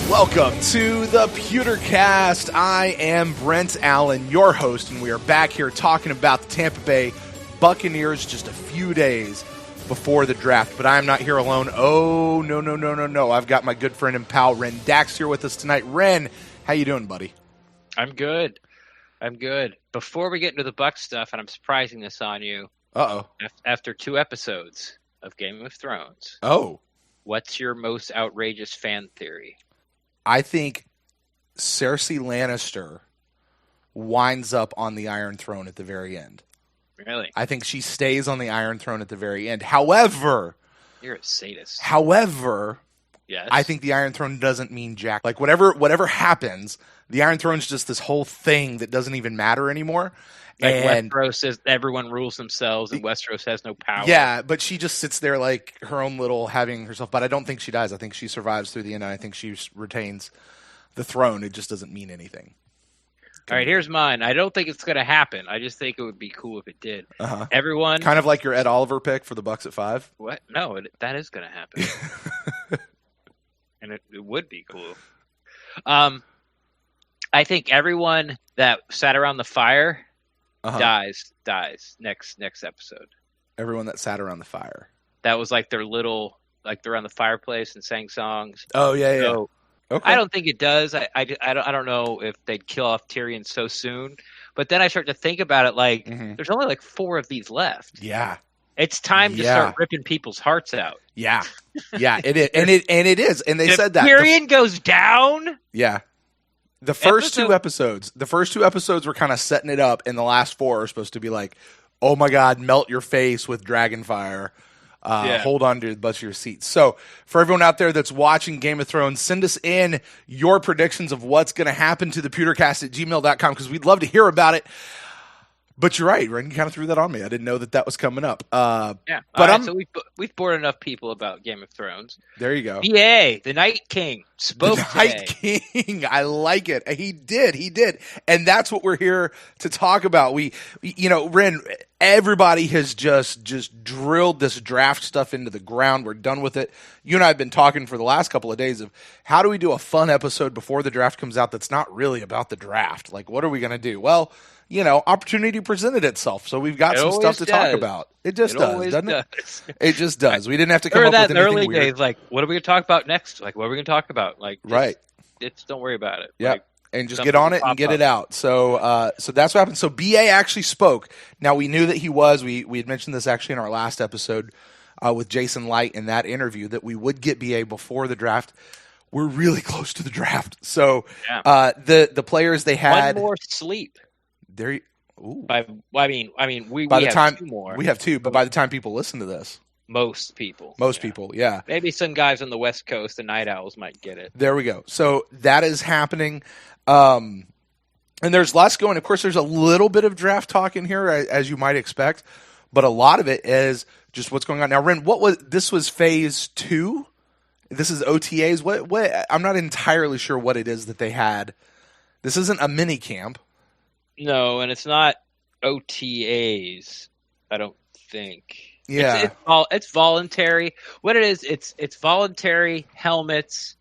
Welcome to the Pewtercast. I am Brent Allen, your host, and we are back here talking about the Tampa Bay Buccaneers just a few days before the draft. But I am not here alone. Oh, no. I've got my good friend and pal, Ren Dax, here with us tonight. Ren, how you doing, buddy? I'm good. Before we get into the Bucs stuff, and I'm surprising this on you. Uh-oh. After 2 episodes of Game of Thrones. Oh. What's your most outrageous fan theory? I think Cersei Lannister winds up on the Iron Throne at the very end. Really? I think she stays on the Iron Throne at the very end. However... You're a sadist. Yes. I think the Iron Throne doesn't mean jack. Like, whatever happens, the Iron Throne's just this whole thing that doesn't even matter anymore. Like and Westeros says everyone rules themselves and Westeros has no power. Yeah, but she just sits there like her own little having herself. But I don't think she dies. I think she survives through the end, and I think she retains the throne. It just doesn't mean anything. All right, here's mine. I don't think it's going to happen. I just think it would be cool if it did. Uh-huh. Everyone... Kind of like your Ed Oliver pick for the Bucs at 5? What? No, that is going to happen. And it would be cool. I think everyone that sat around the fire... dies next episode. Everyone that sat around the fire. That was like their little, like they're around the fireplace and sang songs. Oh yeah. So, okay. I don't think it does. I don't know if they'd kill off Tyrion so soon. But then I start to think about it like there's only like 4 of these left. Yeah. It's time to start ripping people's hearts out. Yeah. Yeah, it is. And it is. And they said that. Tyrion goes down? Yeah. The first two episodes were kind of setting it up, and the last 4 are supposed to be like, oh my God, melt your face with dragon fire. Hold on to the butts of your seats. So for everyone out there that's watching Game of Thrones, send us in your predictions of what's going to happen to the pewtercast at gmail.com because we'd love to hear about it. But you're right, Ren. You kind of threw that on me. I didn't know that was coming up. But so we've bored enough people about Game of Thrones. There you go. BA, the Night King, spoke The Night King. I like it. He did. And that's what we're here to talk about. Ren, everybody has just drilled this draft stuff into the ground. We're done with it. You and I have been talking for the last couple of days of how do we do a fun episode before the draft comes out that's not really about the draft? Like, what are we going to do? Well, opportunity presented itself, so we've got some stuff to talk about. It just does, doesn't it? It just does. We didn't have to come up with anything early weird. Days, like, what are we going to talk about next? Like, what are we going to talk about? Like, don't worry about it. Yeah, like, and just get on it and get it out. So that's what happened. So BA actually spoke. Now, we knew that he was. We had mentioned this actually in our last episode with Jason Light in that interview that we would get BA before the draft. We're really close to the draft. So the players they had... One more sleep. There, ooh. We have 2 more. We have 2, but by the time people listen to this, most people, yeah. Maybe some guys on the West Coast, the Night Owls, might get it. There we go. So that is happening, and there's less going. Of course, there's a little bit of draft talk in here, as you might expect, but a lot of it is just what's going on now. Ren, this was phase 2? This is OTAs. What? I'm not entirely sure what it is that they had. This isn't a mini camp. No, and it's not OTAs, I don't think. Yeah. It's voluntary. What it is, it's voluntary helmets,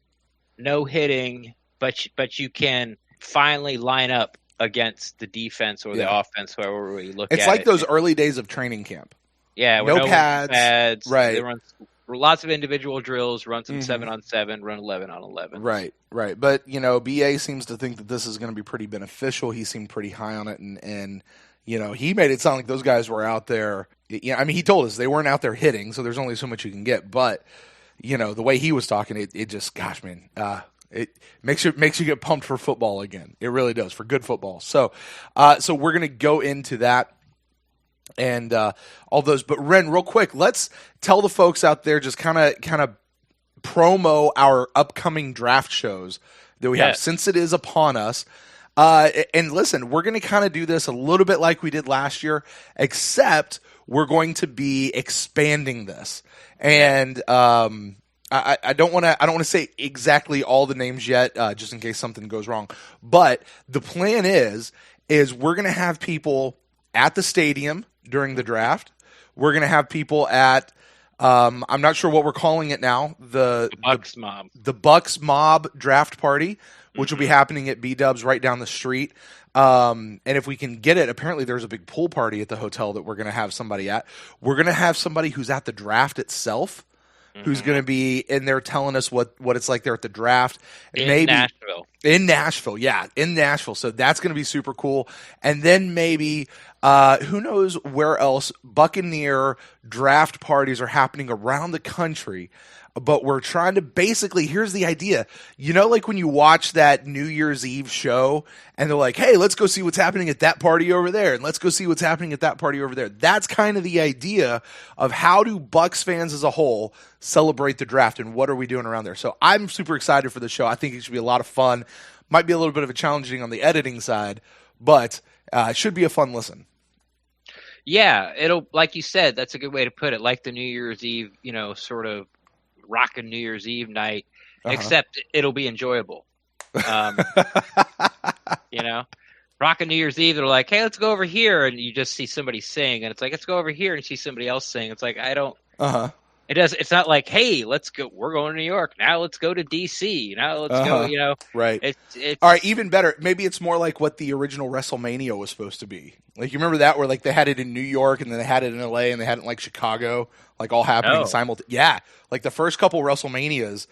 no hitting, but you can finally line up against the defense or the offense, however you look at it. It's like those early days of training camp. Yeah, no pads. Right. They run lots of individual drills, run some 7-on-7, run 11-on-11. Right. But, BA seems to think that this is going to be pretty beneficial. He seemed pretty high on it, and he made it sound like those guys were out there. He told us they weren't out there hitting, so there's only so much you can get. But, the way he was talking, it just, gosh, man, it makes you get pumped for football again. It really does, for good football. So we're going to go into that. And all those, but Ren, real quick, let's tell the folks out there, just kind of promo our upcoming draft shows that we have since it is upon us. And listen, we're going to kind of do this a little bit like we did last year, except we're going to be expanding this. And I don't want to say exactly all the names yet, just in case something goes wrong. But the plan is we're going to have people at the stadium during the draft. We're going to have people at I'm not sure what we're calling it now. The Bucs mob. The Bucs mob draft party, which will be happening at B-Dubs right down the street. And if we can get it, apparently there's a big pool party at the hotel that we're going to have somebody at. We're going to have somebody who's at the draft itself, who's going to be in there telling us what it's like there at the draft. Nashville. In Nashville, yeah, in Nashville. So that's going to be super cool. And then maybe, who knows where else, Buccaneer draft parties are happening around the country. But we're trying to basically, here's the idea. You know, like when you watch that New Year's Eve show and they're like, hey, let's go see what's happening at that party over there. And let's go see what's happening at that party over there. That's kind of the idea of how do Bucs fans as a whole celebrate the draft and what are we doing around there. So I'm super excited for the show. I think it should be a lot of fun. Might be a little bit of a challenging on the editing side, but it should be a fun listen. Yeah, it'll, like you said, that's a good way to put it. Like the New Year's Eve, sort of rockin' New Year's Eve night, except it'll be enjoyable. Rockin' New Year's Eve, they're like, hey, let's go over here, and you just see somebody sing, and it's like, let's go over here and see somebody else sing. It's like, I don't. It's not like, hey, let's go. We're going to New York now. Let's go to DC. Now let's go. Right. It's all right. Even better. Maybe it's more like what the original WrestleMania was supposed to be. Like you remember that where like they had it in New York and then they had it in LA and they had it in like Chicago, like all happening simultaneously. Yeah. Like the first couple WrestleManias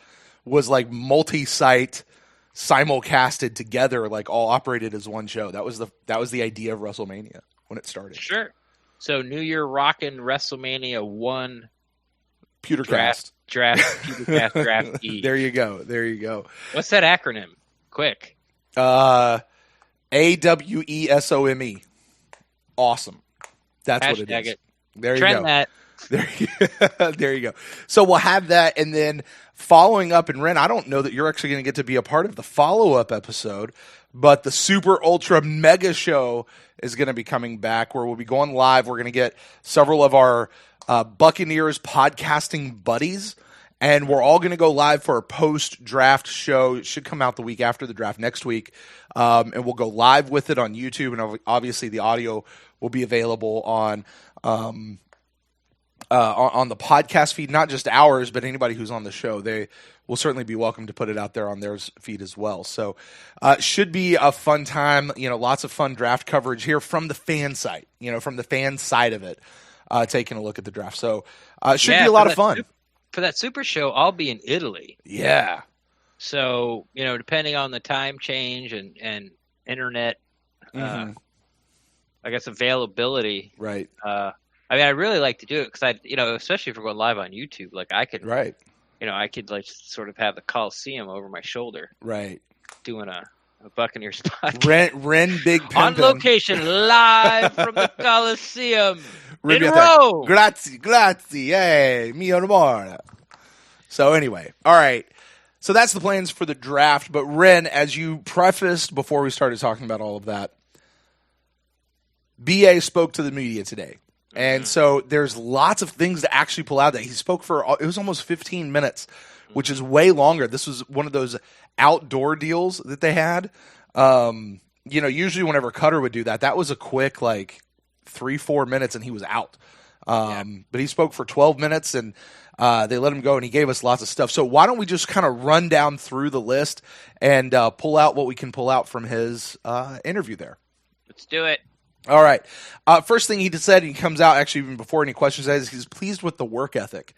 was like multi-site simulcasted together, like all operated as one show. That was the idea of WrestleMania when it started. Sure. So New Year rockin' WrestleMania 1. Pewtercast. Draft E. There you go. What's that acronym? Quick. AWESOME. Awesome. That's Hashtag what it is. It. There you Trend go. There you go. So we'll have that, and then following up, and Ren, I don't know that you're actually going to get to be a part of the follow-up episode, but the Super Ultra Mega Show is going to be coming back where we'll be going live. We're going to get several of our Buccaneers podcasting buddies, and we're all going to go live for a post-draft show. It should come out the week after the draft next week, and we'll go live with it on YouTube, and obviously the audio will be available on the podcast feed, not just ours, but anybody who's on the show. They will certainly be welcome to put it out there on their feed as well. So should be a fun time, lots of fun draft coverage here from the fan site, from the fan side of it. Taking a look at the draft. So should be a lot of fun. For that Super Show, I'll be in Italy. Yeah. So, depending on the time change and internet, I guess availability. Right. I really like to do it because especially if we're going live on YouTube, like I could, right. I could like sort of have the Coliseum over my shoulder. Right. Doing a Buccaneers podcast. Ren Big Pimpin'. On location, live from the Coliseum in Rome. Grazie, hey, mio amore. So anyway, all right. So that's the plans for the draft. But Ren, as you prefaced before we started talking about all of that, BA spoke to the media today. And so there's lots of things to actually pull out that he spoke for. It was almost 15 minutes, which is way longer. This was one of those outdoor deals that they had. Usually whenever Cutter would do that, that was a quick 3-4 minutes and he was out. But he spoke for 12 minutes and they let him go and he gave us lots of stuff. So why don't we just kind of run down through the list and pull out what we can pull out from his interview there. Let's do it. All right. First thing he just said, he comes out actually even before any questions, is he's pleased with the work ethic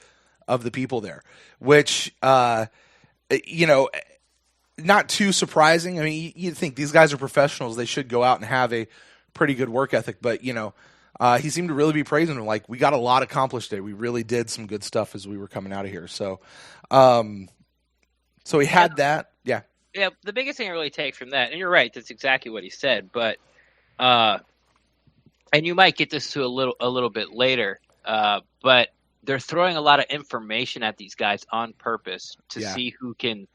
of the people there, which, not too surprising. I mean, you'd think these guys are professionals. They should go out and have a pretty good work ethic. But, he seemed to really be praising them. Like, we got a lot accomplished today. We really did some good stuff as we were coming out of here. So, so he had that. Yeah. Yeah, the biggest thing I really take from that, and you're right, that's exactly what he said. But, and you might get this to a little bit later, but they're throwing a lot of information at these guys on purpose to see who can,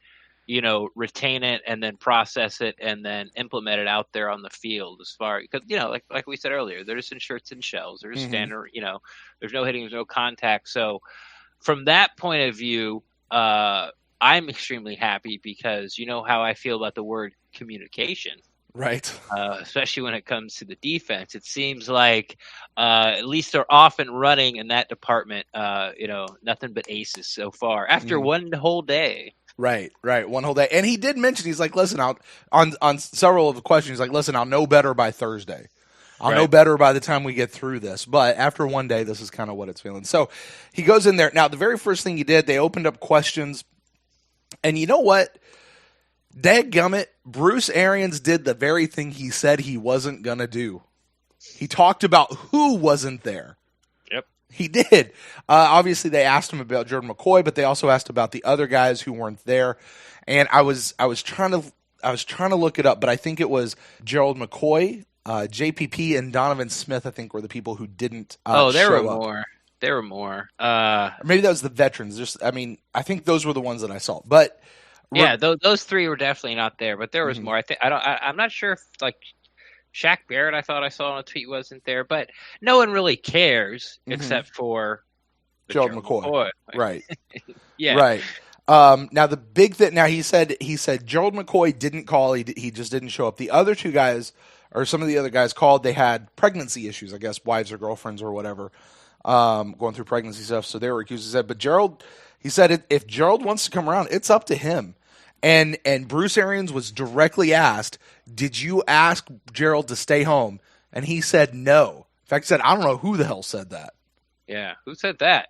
retain it and then process it and then implement it out there on the field as far because, like we said earlier, they're just in shirts and shells. They're just standard, there's no hitting, there's no contact. So from that point of view, I'm extremely happy because you know how I feel about the word communication. Right. Especially when it comes to the defense. It seems like at least they're off and running in that department. Nothing but aces so far after one whole day. Right. One whole day. And he did mention, he's like, listen, on several of the questions, he's like, listen, I'll know better by Thursday. I'll know better by the time we get through this. But after one day, this is kind of what it's feeling. So he goes in there. Now, the very first thing he did, they opened up questions. And you know what? Dadgummit, Bruce Arians did the very thing he said he wasn't going to do. He talked about who wasn't there. Yep. He did. Obviously, they asked him about Jordan McCoy, but they also asked about the other guys who weren't there. And I was trying to look it up, but I think it was Gerald McCoy, JPP, and Donovan Smith, I think, were the people who didn't there show were up. more. There were more. Maybe that was the veterans. I think those were the ones that I saw. But yeah, those three were definitely not there, but there was more. I'm not sure if like Shaq Barrett, I thought I saw on a tweet, wasn't there, but no one really cares except for Gerald McCoy. Right. Yeah. Right. Now the big thing. Now he said Gerald McCoy didn't call. He just didn't show up. The other two guys, or some of the other guys, called. They had pregnancy issues, I guess, wives or girlfriends or whatever, going through pregnancy stuff. So they were accused. He said, but Gerald. He said if Gerald wants to come around, it's up to him. And Bruce Arians was directly asked, did you ask Gerald to stay home? And he said no. In fact, he said, I don't know who the hell said that. Yeah, who said that?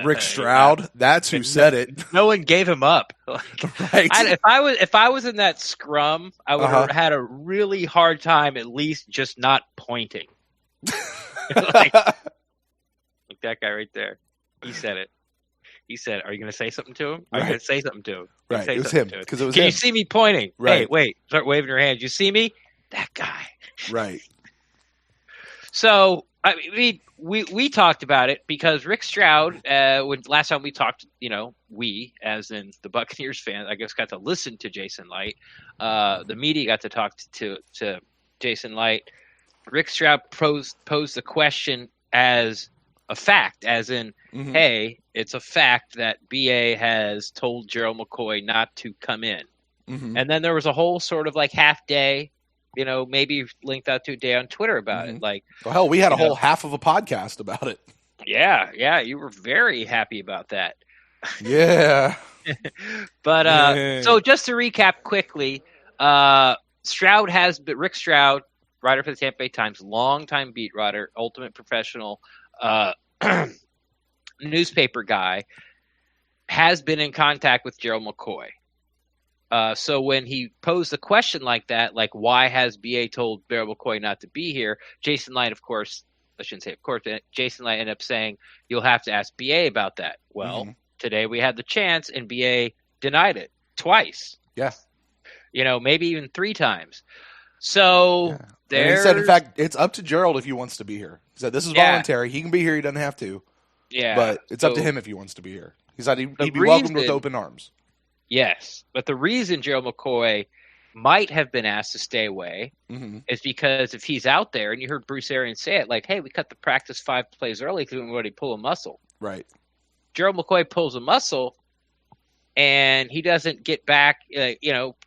Rick Stroud. That's who said it. No one gave him up. Right. If I was in that scrum, I would have had a really hard time at least just not pointing. like that guy right there. He said it. He said, "Are you going to say something to him? Are you going to say something to him?" Right. It was him. Because it was Can him. you see me pointing? Right. Hey, wait. Start waving your hands. You see me? That guy. Right. So we talked about it because Rick Stroud, when last time we talked, we as in the Buccaneers fans, I guess, got to listen to Jason Light. The media got to talk to Jason Light. Rick Stroud posed the question as a fact, as in, hey, it's a fact that BA has told Gerald McCoy not to come in. And then there was a whole sort of like half day, maybe linked out to a day on Twitter about it. Like, well, hell, we had a whole half of a podcast about it. Yeah, you were very happy about that. Yeah. But so just to recap quickly, Rick Stroud, writer for the Tampa Bay Times, longtime beat writer, ultimate professional, newspaper guy, has been in contact with Gerald McCoy. So when he posed a question like that, like why has BA told Gerald McCoy not to be here, Jason Light, of course, I shouldn't say of course, Jason Light ended up saying, you'll have to ask BA about that. Well, today we had the chance and BA denied it twice. Yeah. Maybe even 3 times. So he said, in fact, it's up to Gerald if he wants to be here. He said, this is voluntary. He can be here. He doesn't have to. Yeah. But it's up to him if he wants to be here. He said he'd be welcomed with open arms. Yes. But the reason Gerald McCoy might have been asked to stay away is because if he's out there, and you heard Bruce Arians say it, like, hey, we cut the practice 5 plays early because we already pull a muscle. Right. Gerald McCoy pulls a muscle, and he doesn't get back,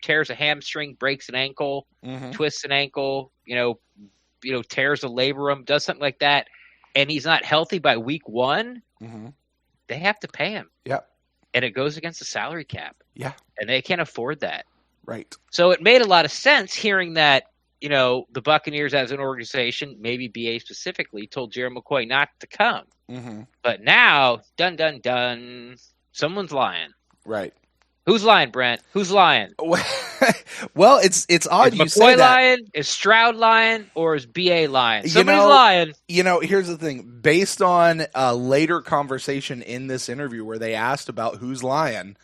tears a hamstring, breaks an ankle, twists an ankle, tears a labrum, does something like that, and he's not healthy by week 1, they have to pay him. Yeah. And it goes against the salary cap. Yeah. And they can't afford that. Right. So it made a lot of sense hearing that, the Buccaneers as an organization, maybe BA specifically, told Gerald McCoy not to come. But now, dun, dun, dun, someone's lying. Right. Who's lying, Brent? Who's lying? Well, it's odd is you McCoy say that. lying? Is Stroud lying? Or is BA lying? Somebody's lying. Here's the thing. Based on a later conversation in this interview where they asked about who's lying,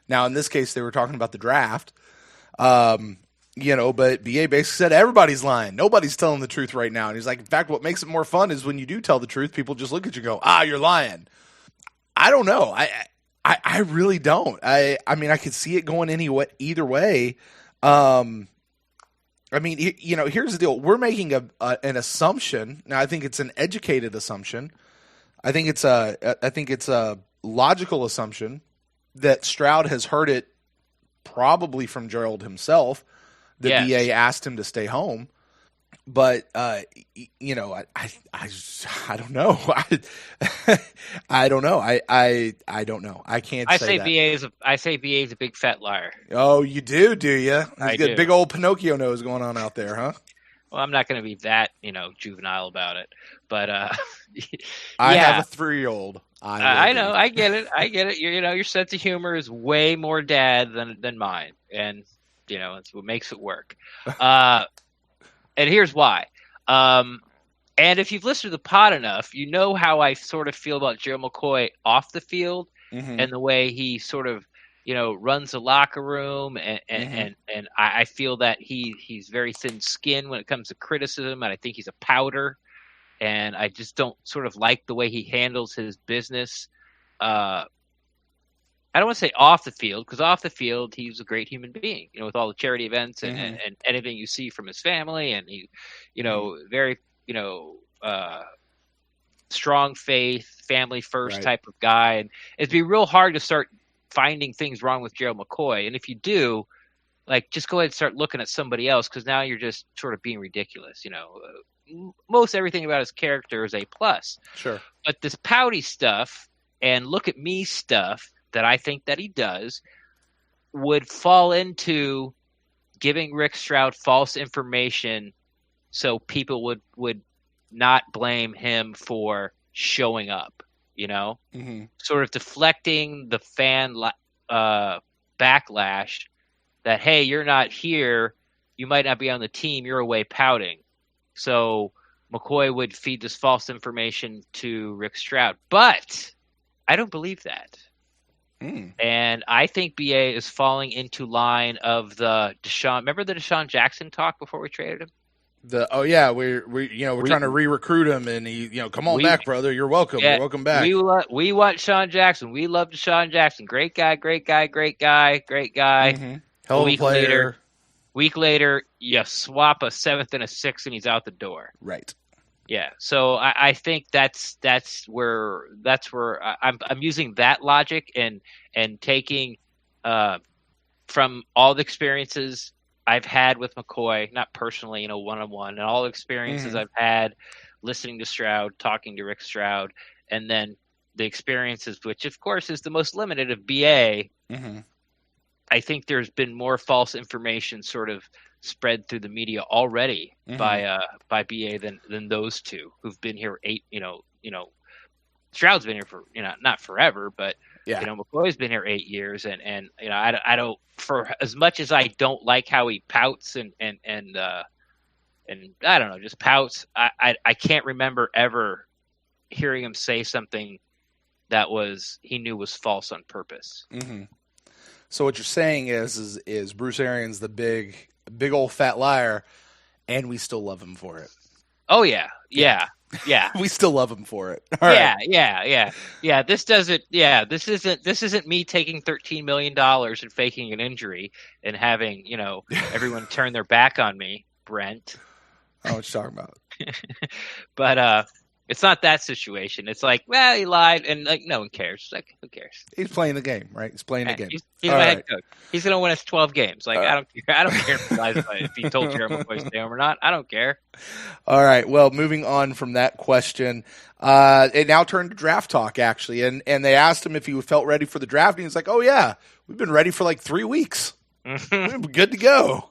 now in this case they were talking about the draft, but BA basically said everybody's lying. Nobody's telling the truth right now. And he's like, in fact, what makes it more fun is when you do tell the truth, people just look at you and go, you're lying. I don't know. I really don't. I mean, I could see it going either way. Here's the deal. We're making an assumption. Now, I think it's an educated assumption. I think it's a logical assumption that Stroud has heard it probably from Gerald himself, the BA asked him to stay home. But I don't know. I don't know. I don't know. I can't. I say that. I say BA is a big fat liar. Oh, you do you? I got do. Big old Pinocchio nose going on out there, huh? Well, I'm not going to be that juvenile about it, but I have a 3-year-old. I know. I get it. Your sense of humor is way more dad than mine, and it's what makes it work. And here's why. And if you've listened to the pod enough, you know how I sort of feel about Gerald McCoy off the field, and the way he sort of, runs the locker room, and I feel that he's very thin-skinned when it comes to criticism, and I think he's a powder, and I just don't sort of like the way he handles his business. I don't want to say off the field, because off the field he's a great human being, with all the charity events and anything you see from his family, and he, very, strong faith, family first type of guy, and it'd be real hard to start finding things wrong with Gerald McCoy, and if you do, just go ahead and start looking at somebody else, because now you're just sort of being ridiculous. Most everything about his character is A+. Sure, but this pouty stuff and look at me stuff that I think that he does would fall into giving Rick Stroud false information, so people would not blame him for showing up, sort of deflecting the fan backlash that, hey, you're not here, you might not be on the team, you're away pouting. So McCoy would feed this false information to Rick Stroud. But I don't believe that. And I think BA is falling into line of the Deshaun. Remember the Deshaun Jackson talk before we traded him? We're trying to re-recruit him, and he, come on back, brother. You're welcome. You're welcome back. We want Deshaun Jackson. We love Deshaun Jackson. Great guy. Mm-hmm. Hell of a player. Week later, you swap a 7th and a 6th, and he's out the door. Right. Yeah, so I think that's where I'm using that logic and taking from all the experiences I've had with McCoy, not personally, one-on-one, and all the experiences I've had listening to Stroud, talking to Rick Stroud, and then the experiences, which of course is the most limited, of BA. I think there's been more false information sort of spread through the media already by BA than those two who've been here Stroud's been here for not forever, but McCoy's been here 8 years, and I don't, for as much as I don't like how he pouts and I don't know, just pouts, I can't remember ever hearing him say something that he knew was false on purpose. So what you're saying is Bruce Arians the big old fat liar, and we still love him for it. Oh yeah. We still love him for it. All right. Yeah. This isn't me taking $13 million and faking an injury and having everyone turn their back on me, Brent. I know what you're talking about. But it's not that situation. It's like, well, he lied, and no one cares. It's like, who cares? He's playing the game, right? He's playing the game. He's my head coach. He's going to win us 12 games. Like, I don't care. I don't care if he lies, if he told Gerald McCoy to stay home or not. I don't care. All right. Well, moving on from that question, it now turned to draft talk, actually, and they asked him if he felt ready for the draft, and he's like, "Oh yeah, we've been ready for like 3 weeks. We're good to go."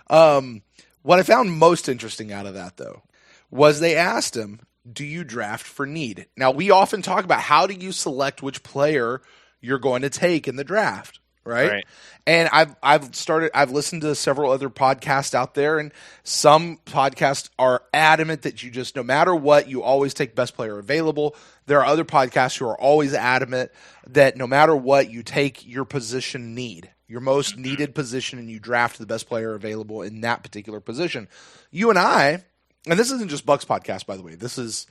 What I found most interesting out of that, though, was they asked him, do you draft for need? Now, we often talk about how do you select which player you're going to take in the draft, right? And I've listened to several other podcasts out there, and some podcasts are adamant that you just, no matter what, you always take best player available. There are other podcasts who are always adamant that no matter what, you take your position need, your most needed position, and you draft the best player available in that particular position. You and I, and this isn't just Bucs podcast, by the way. This is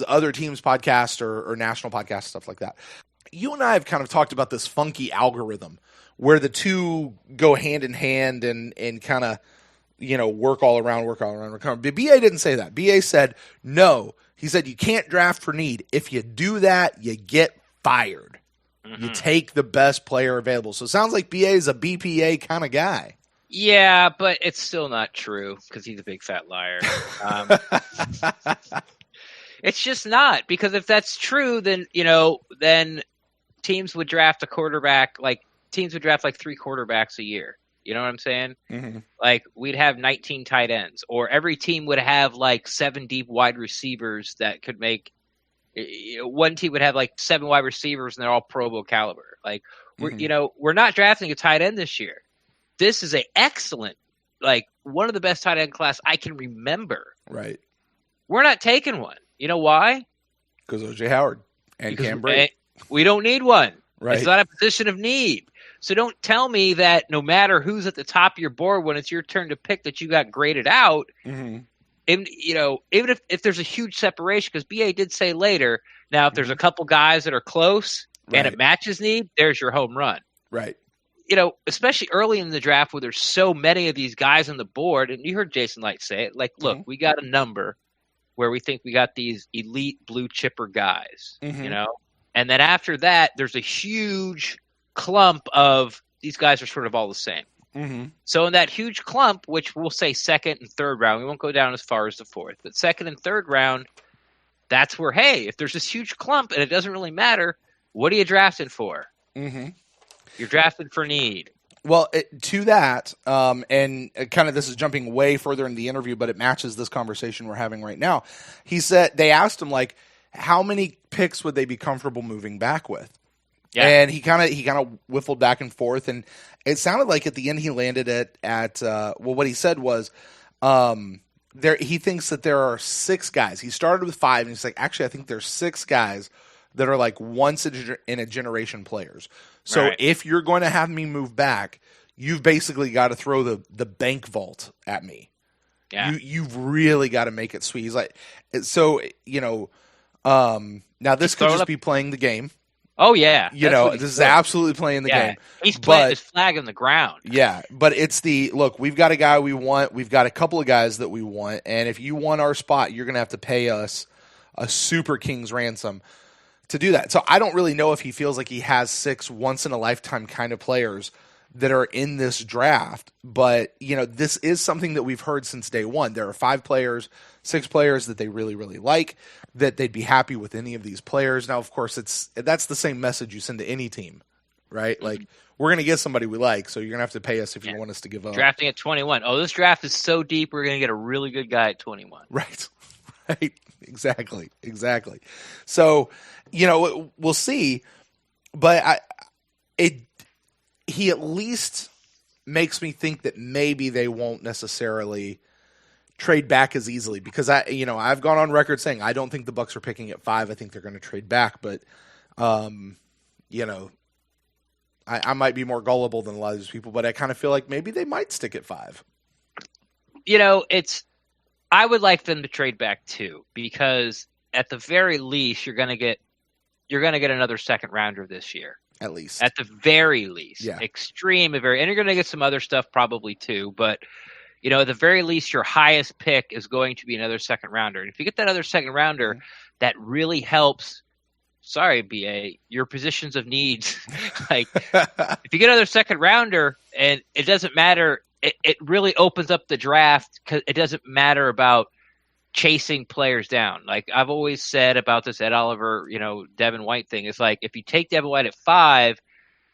other teams' podcast or national podcast, stuff like that. You and I have kind of talked about this funky algorithm where the two go hand in hand and kind of, work all around. But BA didn't say that. BA said, no. He said, you can't draft for need. If you do that, you get fired. You take the best player available. So it sounds like BA is a BPA kind of guy. Yeah, but it's still not true because he's a big fat liar. It's just not, because if that's true, then teams would draft a quarterback, like teams would draft like 3 quarterbacks a year. You know what I'm saying? Mm-hmm. Like we'd have 19 tight ends, or every team would have like 7 deep wide receivers that could make. One team would have like 7 wide receivers and they're all Pro Bowl caliber. Like we're not drafting a tight end this year. This is a excellent, like one of the best tight end class I can remember. Right. We're not taking one. You know why? Because O.J. Howard and Cam Brate. We don't need one. Right. It's not a position of need. So don't tell me that no matter who's at the top of your board when it's your turn to pick that you got graded out. Mm-hmm. And, even if there's a huge separation, because BA did say later, now if there's a couple guys that are close and it matches need, there's your home run. Right. Especially early in the draft where there's so many of these guys on the board, and you heard Jason Light say it, like, look, we got a number where we think we got these elite blue chipper guys, and then after that, there's a huge clump of these guys are sort of all the same. Mm-hmm. So in that huge clump, which we'll say second and third round, we won't go down as far as the fourth, but second and third round, that's where, hey, if there's this huge clump and it doesn't really matter, what are you drafting for? Mm-hmm. You're drafting for need. Well, to that, and kind of this is jumping way further in the interview, but it matches this conversation we're having right now. He said they asked him, like, how many picks would they be comfortable moving back with? Yeah. And he kind of whiffled back and forth, and it sounded like at the end he landed at what he said was he thinks that there are 6 guys. He started with 5, and he's like, actually, I think there's 6 guys that are like once in a generation players. So if you're going to have me move back, you've basically got to throw the bank vault at me. Yeah. You've really got to make it sweet. He's like, so, now this could just be playing the game. Oh, yeah. This is absolutely playing the game. He's playing his flag on the ground. Yeah, but it's look, we've got a guy we want. We've got a couple of guys that we want. And if you want our spot, you're going to have to pay us a super king's ransom to do that. So I don't really know if he feels like he has 6 once-in-a-lifetime kind of players that are in this draft. But, this is something that we've heard since day one. There are 5 players, 6 players that they really, really like, that they'd be happy with any of these players. Now, of course, that's the same message you send to any team, right? Mm-hmm. Like, we're going to get somebody we like, so you're going to have to pay us if you want us to give up. Drafting at 21. Oh, this draft is so deep, we're going to get a really good guy at 21. Right. Exactly. So, we'll see, but he at least makes me think that maybe they won't necessarily trade back as easily, because I've gone on record saying I don't think the Bucs are picking at 5. I think they're going to trade back, but I might be more gullible than a lot of these people, but I kind of feel like maybe they might stick at 5. I would like them to trade back too, because at the very least you're going to get another second rounder this year. At the very least. Yeah. Extreme, and you're going to get some other stuff probably too, but at the very least, your highest pick is going to be another second rounder. And if you get that other second rounder, that really helps. Sorry, BA, your positions of needs. Like, if you get another second rounder, and it doesn't matter, it really opens up the draft, because it doesn't matter about chasing players down. Like I've always said about this Ed Oliver, Devin White thing. It's like if you take Devin White at 5.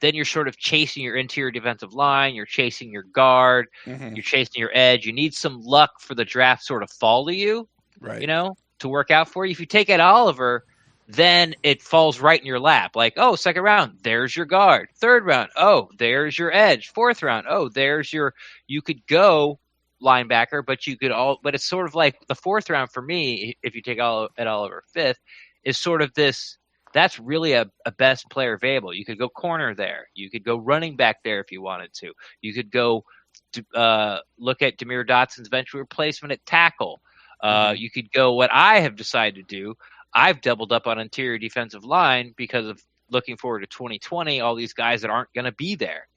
Then you're sort of chasing your interior defensive line. You're chasing your guard. Mm-hmm. You're chasing your edge. You need some luck for the draft sort of fall to you, right? To work out for you. If you take Ed Oliver, then it falls right in your lap. Like, oh, second round, there's your guard. Third round, oh, there's your edge. Fourth round, oh, you could go linebacker, but it's sort of like the fourth round for me, if you take Ed Oliver 5th, is sort of this. That's really a best player available. You could go corner there. You could go running back there if you wanted to. You could go look at Demir Dotson's eventual replacement at tackle. You could go what I have decided to do. I've doubled up on interior defensive line because of looking forward to 2020, all these guys that aren't going to be there.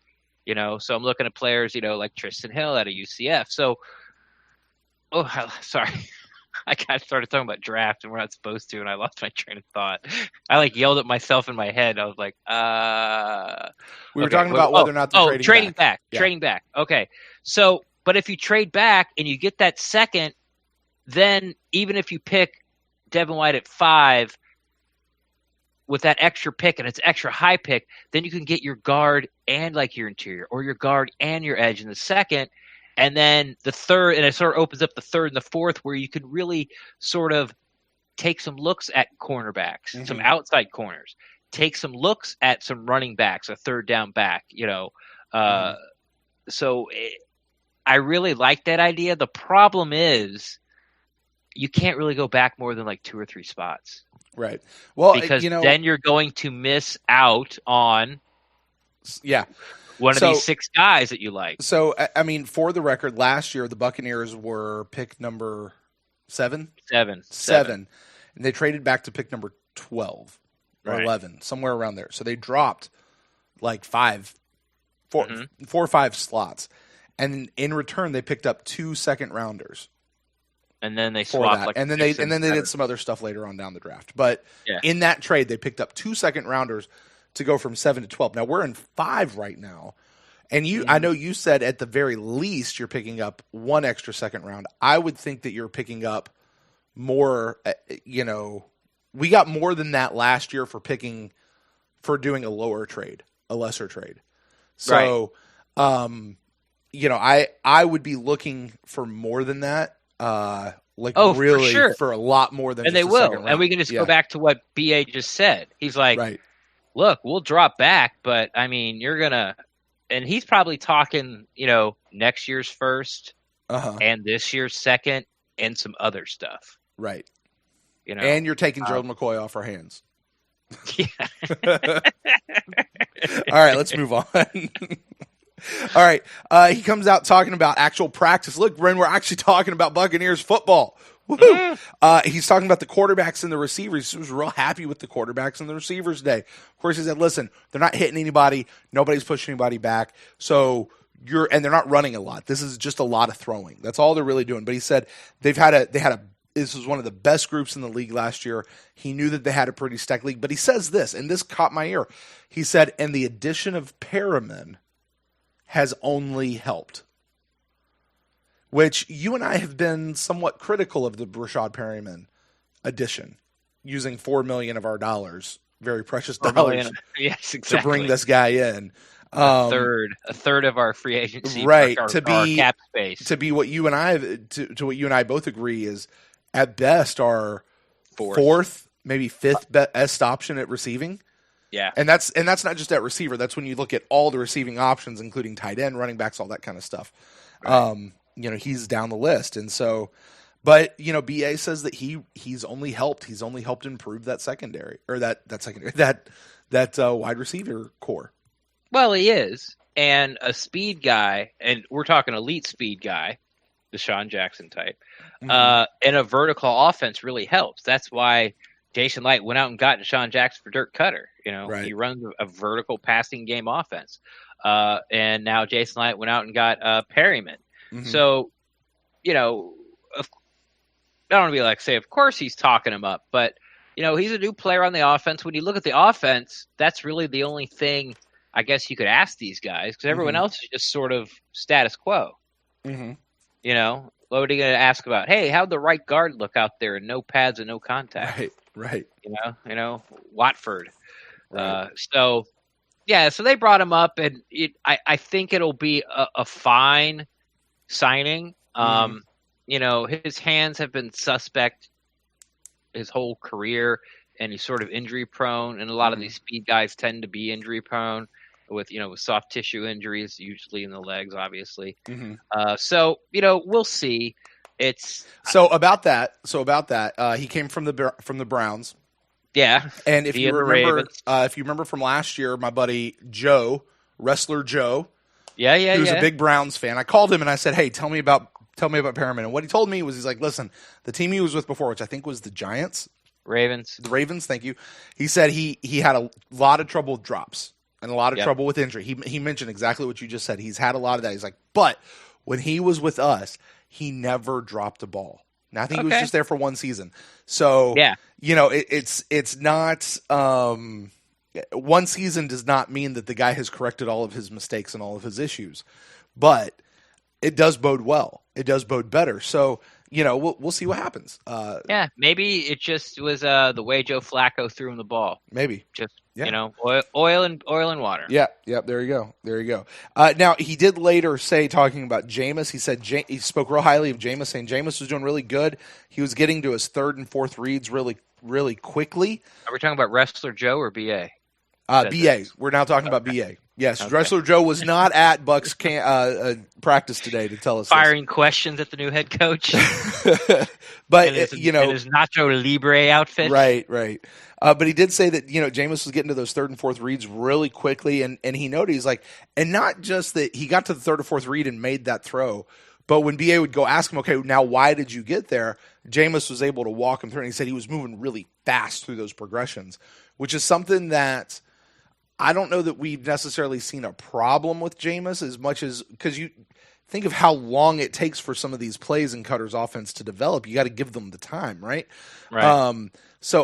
So I'm looking at players, like Tristan Hill out of UCF. So, sorry. I got started talking about draft, and we're not supposed to, and I lost my train of thought. I yelled at myself in my head. I was like, We were talking about whether or not they're trading back. Yeah. Trading back. Okay. So, but if you trade back and you get that second, then even if you pick Devin White at 5 with that extra pick and it's extra high pick, then you can get your guard and your interior, or your guard and your edge in the second. And then the third, and it sort of opens up the third and the fourth, where you could really sort of take some looks at cornerbacks, some outside corners, take some looks at some running backs, a third down back, So I really like that idea. The problem is you can't really go back more than 2 or 3 spots. Right. Well, because then you're going to miss out on one of these 6 guys that you like. So, I mean, for the record, last year the Buccaneers were pick number 7? 7. And they traded back to pick number 12 or 11, somewhere around there. So they dropped 4 or 5 slots. And in return, they picked up 2 second-rounders. And then they swapped and then they did some other stuff later on down the draft. But in that trade, they picked up 2 second-rounders to go from 7 to 12. Now we're in 5 right now. And I know you said at the very least you're picking up 1 extra second round. I would think that you're picking up more, we got more than that last year for doing a lesser trade. So, I would be looking for more than that. Really for sure. For a lot more than and just they a will. second round. And we can just go back to what BA just said. He's like, look, we'll drop back, but I mean, you're gonna, and he's probably talking, next year's first and this year's second and some other stuff. Right. And you're taking Gerald McCoy off our hands. Yeah. All right, let's move on. All right, he comes out talking about actual practice. Look, Ren, we're actually talking about Buccaneers football. Woo-hoo! He's talking about the quarterbacks and the receivers. He was real happy with the quarterbacks and the receivers today. Of course, he said, listen, they're not hitting anybody. Nobody's pushing anybody back. So and they're not running a lot. This is just a lot of throwing. That's all they're really doing. But he said this was one of the best groups in the league last year. He knew that they had a pretty stacked league. But he says this, and this caught my ear. He said, and the addition of Perriman has only helped. Which you and I have been somewhat critical of the Rashad Perriman addition, using $4 million of our dollars, very precious dollars, yes, exactly, to bring this guy in. A third of our free agency, right? Our cap space, to be what you and I both agree is at best our fourth, maybe fifth best option at receiving. Yeah, and that's not just at receiver. That's when you look at all the receiving options, including tight end, running backs, all that kind of stuff. Right. He's down the list, and so, but BA says that he's only helped improve that secondary or that wide receiver core. Well, he is, and a speed guy, and we're talking elite speed guy, Deshaun Jackson type, and a vertical offense really helps. That's why Jason Light went out and got Deshaun Jackson for Dirk Cutter. He runs a vertical passing game offense. And now Jason Light went out and got Perryman. Mm-hmm. So, I don't want to be of course he's talking him up, but, he's a new player on the offense. When you look at the offense, that's really the only thing I guess you could ask these guys, because everyone else is just sort of status quo. Mm-hmm. What are you going to ask about? Hey, how'd the right guard look out there and no pads and no contact? Right. Watford. Right. So they brought him up, and I think it'll be a fine signing. His hands have been suspect his whole career, and he's sort of injury prone, and a lot of these speed guys tend to be injury prone with soft tissue injuries, usually in the legs, obviously. We'll see. So about that, he came from the Browns. Yeah. And if you remember from last year, my buddy Joe, wrestler Joe, who's a big Browns fan, I called him and I said, "Hey, tell me about Perriman." And what he told me was, he's like, "Listen, the team he was with before, which I think was the Giants, Ravens, thank you." He said he had a lot of trouble with drops and a lot of trouble with injury. He mentioned exactly what you just said. He's had a lot of that. He's like, but when he was with us, he never dropped a ball. And I think he was just there for one season. So, it's not one season does not mean that the guy has corrected all of his mistakes and all of his issues. But it does bode well. It does bode better. So, we'll see what happens. Maybe it just was the way Joe Flacco threw him the ball. Maybe. Just, oil and water. Yeah, there you go. Now, he did later say, talking about Jameis, he said he spoke real highly of Jameis, saying Jameis was doing really good. He was getting to his third and fourth reads really, really quickly. Are we talking about Wrestler Joe or BA? BA. We're now talking about BA. Yes, okay. Wrestler Joe was not at Bucs practice today to tell us firing questions at the new head coach. But in his Nacho Libre outfit. Right. But he did say that Jameis was getting to those third and fourth reads really quickly, and he noted, he's like, and not just that he got to the third or fourth read and made that throw, but when BA would go ask him, okay, now why did you get there? Jameis was able to walk him through, and he said he was moving really fast through those progressions, which is something that I don't know that we've necessarily seen a problem with Jameis as much as, because you think of how long it takes for some of these plays in Cutter's offense to develop. You got to give them the time, right? Right.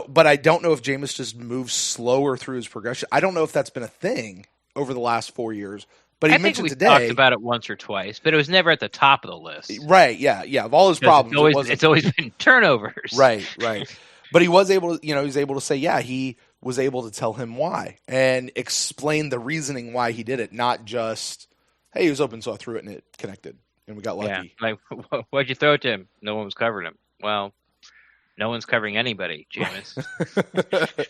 But I don't know if Jameis just moves slower through his progression. I don't know if that's been a thing over the last 4 years. But he mentioned today. Talked about it once or twice, but it was never at the top of the list. Right? Yeah. Of all his problems, it's always been turnovers. Right. But he was able to, he was able to say, he was able to tell him why and explain the reasoning why he did it, not just, hey, he was open, so I threw it and it connected and we got lucky. Yeah, like, why'd you throw it to him? No one was covering him. Well, no one's covering anybody, Jameis.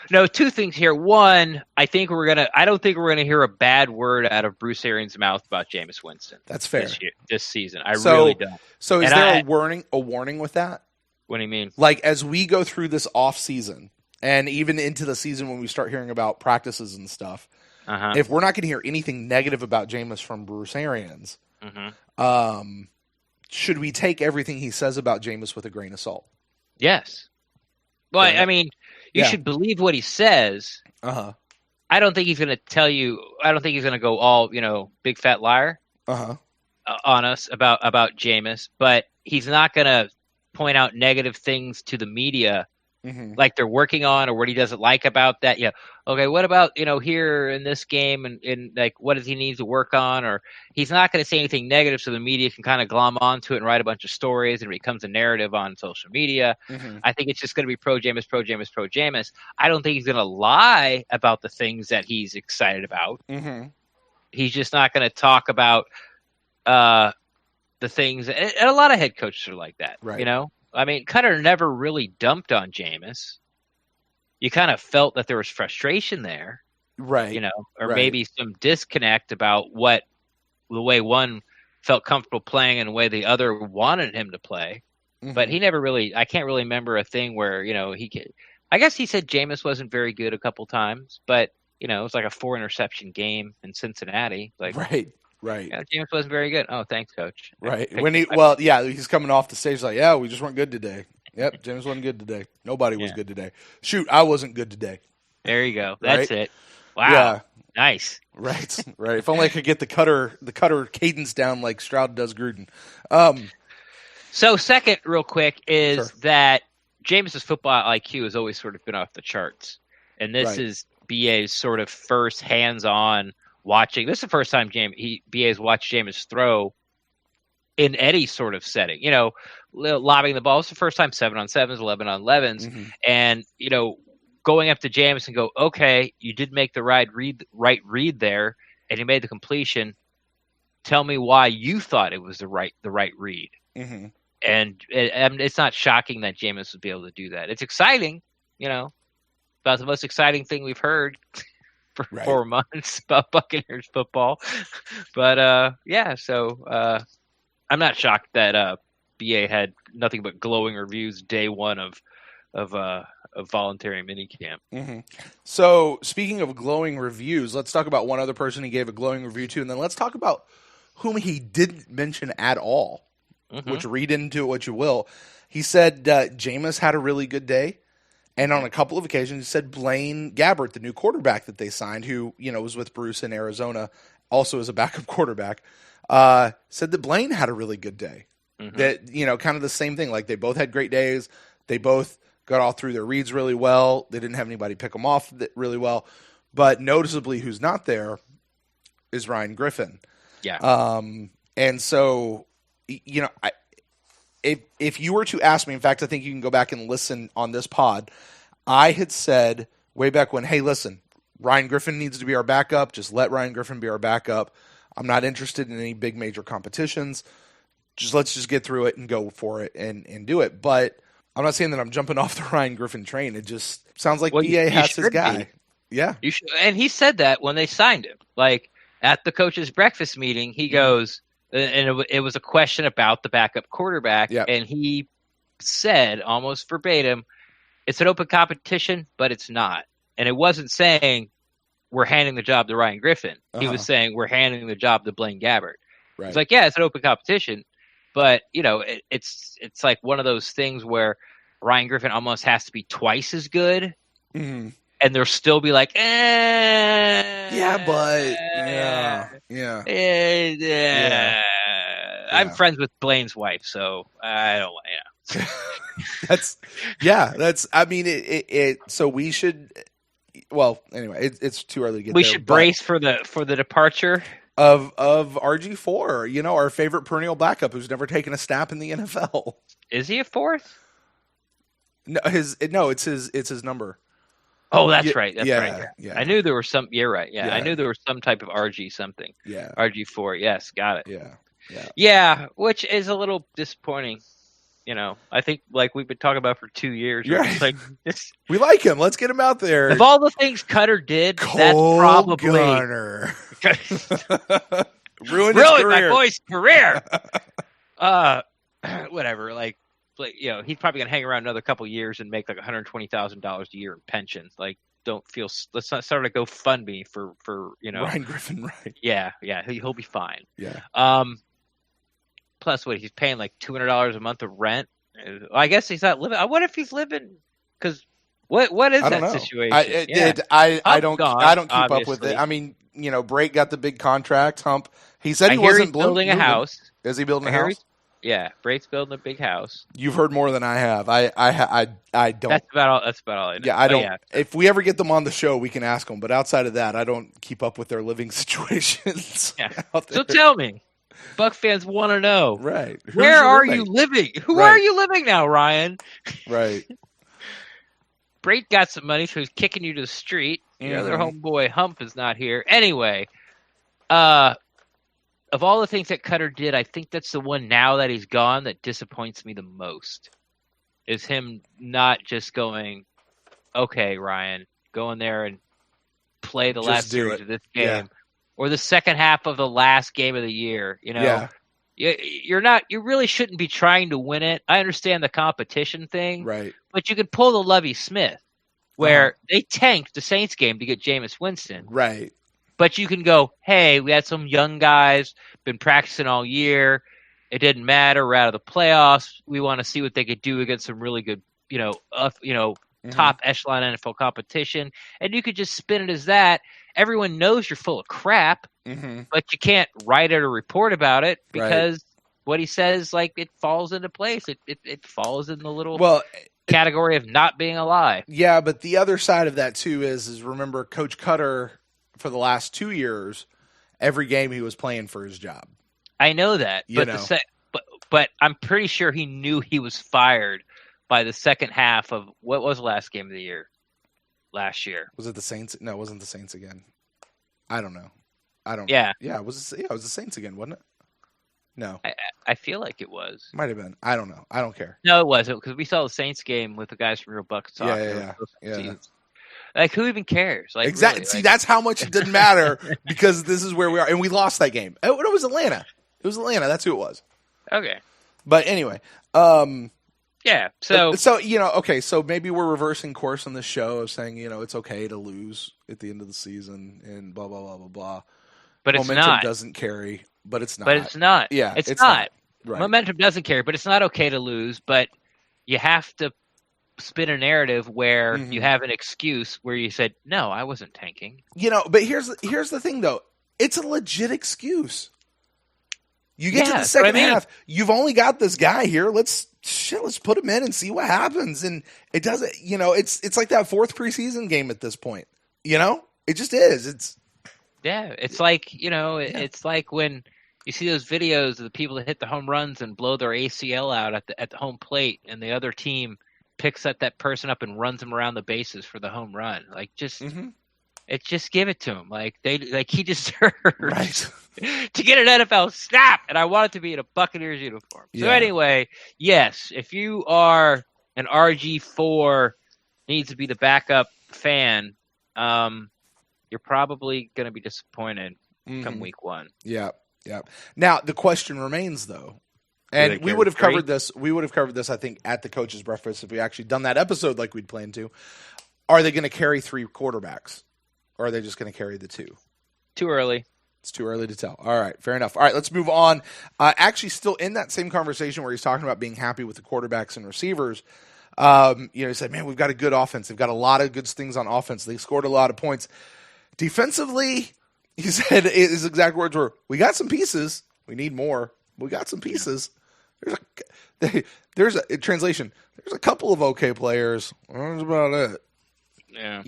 No, two things here. One, I don't think we're gonna hear a bad word out of Bruce Arians' mouth about Jameis Winston. That's fair. This season, I really don't. So, is there a warning with that? What do you mean? Like, as we go through this off season, and even into the season when we start hearing about practices and stuff, if we're not going to hear anything negative about Jameis from Bruce Arians, should we take everything he says about Jameis with a grain of salt? Yes. Well, I mean, you should believe what he says. I don't think he's going to tell you. I don't think he's going to go all big fat liar on us about Jameis, but he's not going to point out negative things to the media. Like they're working on, or what he doesn't like about that. Yeah. Okay. What about, here in this game and like, what does he need to work on? Or he's not going to say anything negative so the media can kind of glom onto it and write a bunch of stories and it becomes a narrative on social media. I think it's just going to be pro Jameis. I don't think he's going to lie about the things that he's excited about. He's just not going to talk about the things. And a lot of head coaches are like that, right. I mean, Cutter never really dumped on Jameis. You kind of felt that there was frustration there, right? Or maybe some disconnect about the way one felt comfortable playing and the way the other wanted him to play. But he never really. I can't really remember a thing where I guess he said Jameis wasn't very good a couple times, but it was like a 4 interception game in Cincinnati. Like, right. Jameis wasn't very good. Oh, thanks, coach. Right. He's coming off the stage like, we just weren't good today. Yep, Jameis wasn't good today. Nobody was good today. Shoot, I wasn't good today. There you go. That's it. Wow. Yeah. Nice. Right. If only I could get the cutter cadence down like Stroud does Gruden. So second, real quick, is that Jameis's football IQ has always sort of been off the charts, and this is BA's sort of first hands-on watching. This is the first time BA's watched Jameis throw in any sort of setting. Lobbing the ball. It's the first time 7-on-7s, 11-on-11s, and going up to Jameis and go, okay, you did make the right read there, and you made the completion. Tell me why you thought it was the right read. And it's not shocking that Jameis would be able to do that. It's exciting, about the most exciting thing we've heard for 4 months about Buccaneers football. But so I'm not shocked that BA had nothing but glowing reviews day one of voluntary minicamp. So speaking of glowing reviews, let's talk about one other person he gave a glowing review to, and then let's talk about whom he didn't mention at all, which read into it what you will. He said Jameis had a really good day. And on a couple of occasions, he said Blaine Gabbert, the new quarterback that they signed, who was with Bruce in Arizona, also as a backup quarterback, said that Blaine had a really good day. that, kind of the same thing. Like, they both had great days. They both got all through their reads really well. They didn't have anybody pick them off really well. But noticeably, who's not there is Ryan Griffin. Yeah. And so, if you were to ask me, in fact, I think you can go back and listen on this pod, I had said way back when, hey, listen, Ryan Griffin needs to be our backup. Just let Ryan Griffin be our backup. I'm not interested in any big major competitions. Let's just get through it and go for it and do it. But I'm not saying that I'm jumping off the Ryan Griffin train. It just sounds like BA has his guy. Yeah. You should, and he said that when they signed him. Like, at the coach's breakfast meeting, he goes, and it was a question about the backup quarterback, and he said, almost verbatim, it's an open competition, but it's not. And it wasn't saying we're handing the job to Ryan Griffin. He was saying we're handing the job to Blaine Gabbert. Right. It's like, yeah, it's an open competition, but it's like one of those things where Ryan Griffin almost has to be twice as good, and they'll still be like, I'm friends with Blaine's wife, so I don't. So we should. Well, anyway, it's too early to get we there. We should brace for the departure of RG4, our favorite perennial backup who's never taken a snap in the NFL. Is he a fourth? No, it's his number. Oh, that's right. That's right. Yeah. I knew there was some. You're right. Yeah, I knew there was some type of RG something. Yeah. RG4. Yes, got it. Yeah. Yeah, which is a little disappointing. I think like we've been talking about for 2 years. Right. Like, we like him. Let's get him out there. Of all the things Cutter did, that's probably Gunner. Ruined my boy's career. Whatever. Like, he's probably gonna hang around another couple years and make like $120,000 a year in pensions. Like, let's not start a GoFundMe for Ryan Griffin, right? Yeah, he'll be fine. Yeah. Plus, he's paying like $200 a month of rent. I guess he's not living. What if he's living? Because what is that situation? I don't keep up with it. I mean, Brake got the big contract. Hump. He said he wasn't building a house. Is he building a house? Yeah, Brake's building a big house. You've heard more than I have. I don't. That's about all I know. Yeah, I don't. If we ever get them on the show, we can ask them. But outside of that, I don't keep up with their living situations. Yeah. So tell me, Buck fans want to know. Right. Where are you living? Who are you living now, Ryan? Right. Brake got some money, so he's kicking you to the street. Your other homeboy Hump is not here. Anyway, of all the things that Cutter did, I think that's the one now that he's gone that disappoints me the most. Is him not just okay, Ryan, go in there and play the last series of this game, or the second half of the last game of the year. You really shouldn't be trying to win it. I understand the competition thing, right? But you could pull the Lovie Smith, where they tanked the Saints game to get Jameis Winston, right? But you can go, hey, we had some young guys, been practicing all year. It didn't matter. We're out of the playoffs. We want to see what they could do against some really good, top echelon NFL competition. And you could just spin it as that. Everyone knows you're full of crap, but you can't write it or report about it because what he says, like, it falls into place. It falls in the little category of not being a lie. Yeah, but the other side of that too is remember Coach Cutter for the last 2 years, every game he was playing for his job. I know that, but I'm pretty sure he knew he was fired by the second half of what was the last game of the year last year. Was it the Saints? No, it wasn't the Saints again. I don't know. Yeah. Yeah, it was the Saints again, wasn't it? No. I feel like it was. Might have been. I don't know. I don't care. No, it wasn't, because we saw the Saints game with the guys from Real Bucs talking. Yeah. Like, who even cares? Like, exactly. Really, see, that's how much it didn't matter because this is where we are. And we lost that game. It was Atlanta. That's who it was. Okay. But anyway. Yeah. So so maybe we're reversing course on this show of saying, it's okay to lose at the end of the season and blah, blah, blah, blah, blah. But Momentum it's not. Doesn't carry, but it's not. But it's not. Yeah. It's not. Right. Momentum doesn't carry, but it's not okay to lose. But you have to spin a narrative where you have an excuse where you said, no, I wasn't tanking. But here's the thing, though. It's a legit excuse. You get to the second half, you've only got this guy here. Let's put him in and see what happens. And it doesn't, it's like that fourth preseason game at this point. It just is. It's like, it's like when you see those videos of the people that hit the home runs and blow their ACL out at the home plate, and the other team picks that person up and runs him around the bases for the home run. Like, just give it to him. Like he deserves to get an NFL snap, and I want it to be in a Buccaneers uniform. So anyway, yes, if you are an RG4 needs to be the backup fan, you're probably going to be disappointed come week 1. Yeah. Yeah. Now the question remains, though, and we would have covered this. We would have covered this, I think, at the coach's breakfast if we actually done that episode like we'd planned to. Are they going to carry 3 quarterbacks, or are they just going to carry the 2? Too early. It's too early to tell. All right, fair enough. All right, let's move on. Actually, still in that same conversation where he's talking about being happy with the quarterbacks and receivers. He said, "Man, we've got a good offense. They've got a lot of good things on offense. They scored a lot of points. Defensively," he said, his exact words were, "We got some pieces. We need more. We got some pieces." There's a translation. There's a couple of okay players. That's about it. Yeah.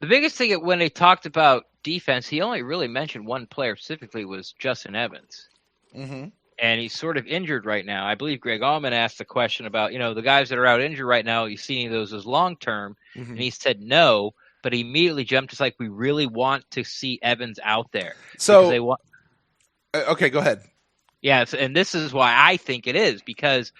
The biggest thing when they talked about defense, he only really mentioned one player specifically, was Justin Evans. Mm-hmm. And he's sort of injured right now. I believe Greg Allman asked the question about, the guys that are out injured right now, you see any of those as long-term? Mm-hmm. And he said no, but he immediately jumped. It's like, we really want to see Evans out there. So, okay, go ahead. Yeah, and this is why I think it is, because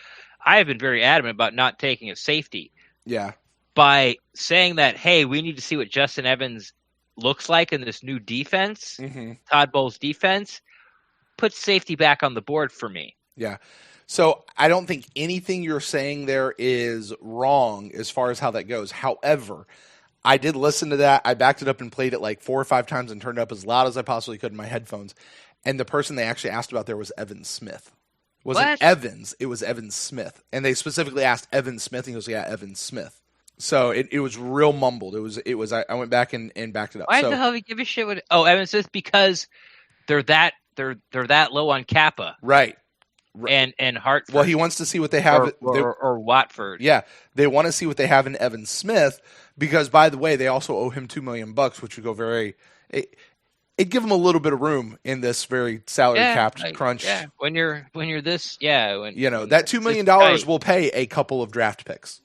I have been very adamant about not taking a safety. Yeah. By saying that, hey, we need to see what Justin Evans looks like in this new defense, Todd Bowles' defense, put safety back on the board for me. Yeah. So I don't think anything you're saying there is wrong as far as how that goes. However, I did listen to that. I backed it up and played it like 4 or 5 times and turned it up as loud as I possibly could in my headphones. And the person they actually asked about there was Evan Smith. It wasn't Evans. It was Evan Smith. And they specifically asked Evan Smith. And he goes, "Yeah, Evan Smith." So it was real mumbled. It was. I went back and backed it up. Why the hell do you give a shit with? Oh, Evan Smith, because they're that low on Kappa, right? And Hartford. Well, he wants to see what they have, or Watford. Yeah, they want to see what they have in Evan Smith, because, by the way, they also owe him $2 million, which would go it'd give him a little bit of room in this very salary capped crunch. Yeah, when you're this, that $2 million will pay a couple of draft picks.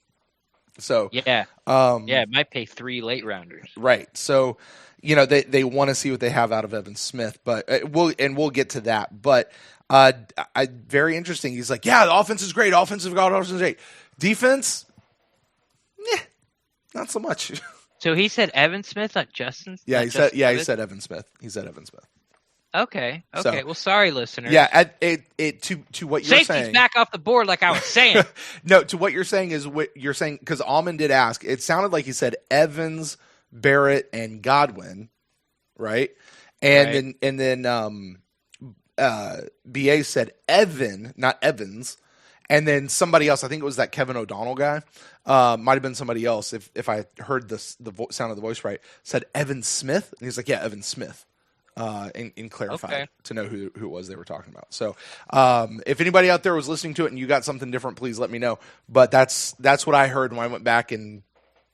So it might pay 3 late rounders. Right. So, they want to see what they have out of Evan Smith, but we'll get to that. But very interesting. He's like, yeah, the offense is great. Offense is great. Defense, not so much. So he said Evan Smith, not Justin. Yeah, he said Evan Smith. He said Evan Smith. Okay. So, well, sorry, listeners. Yeah, to what you're saying. Safety's back off the board, like I was saying. No, to what you're saying is what you're saying, because Allman did ask. It sounded like he said Evans, Barrett, and Godwin, right? And then BA said Evan, not Evans, and then somebody else. I think it was that Kevin O'Donnell guy. Might have been somebody else. If I heard the sound of the voice right, said Evan Smith, and he's like, yeah, Evan Smith. And clarified to know who it was they were talking about. So if anybody out there was listening to it and you got something different, please let me know. But that's what I heard when I went back and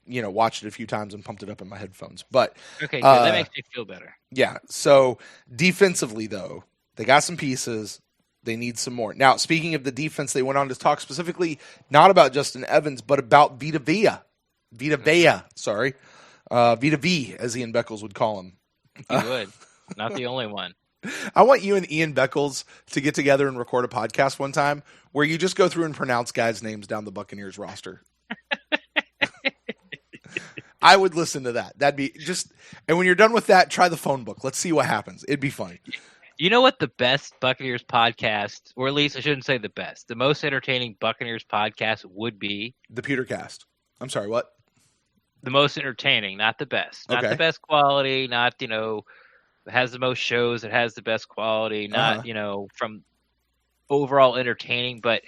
watched it a few times and pumped it up in my headphones. But okay, good. That makes me feel better. Yeah. So defensively, though, they got some pieces. They need some more. Now, speaking of the defense, they went on to talk specifically not about Justin Evans, but about Vita Vea, sorry. Vita V, as Ian Beckles would call him. He would. Not the only one. I want you and Ian Beckles to get together and record a podcast one time where you just go through and pronounce guys' names down the Buccaneers roster. I would listen to that. That'd be just, and when you're done with that, try the phone book. Let's see what happens. It'd be funny. You know what the best Buccaneers podcast, or at least I shouldn't say the best, the most entertaining Buccaneers podcast would be? The Pewtercast. I'm sorry, what? The most entertaining, not the best. Not the best quality, not, it has the most shows, it has the best quality, not, from overall entertaining, but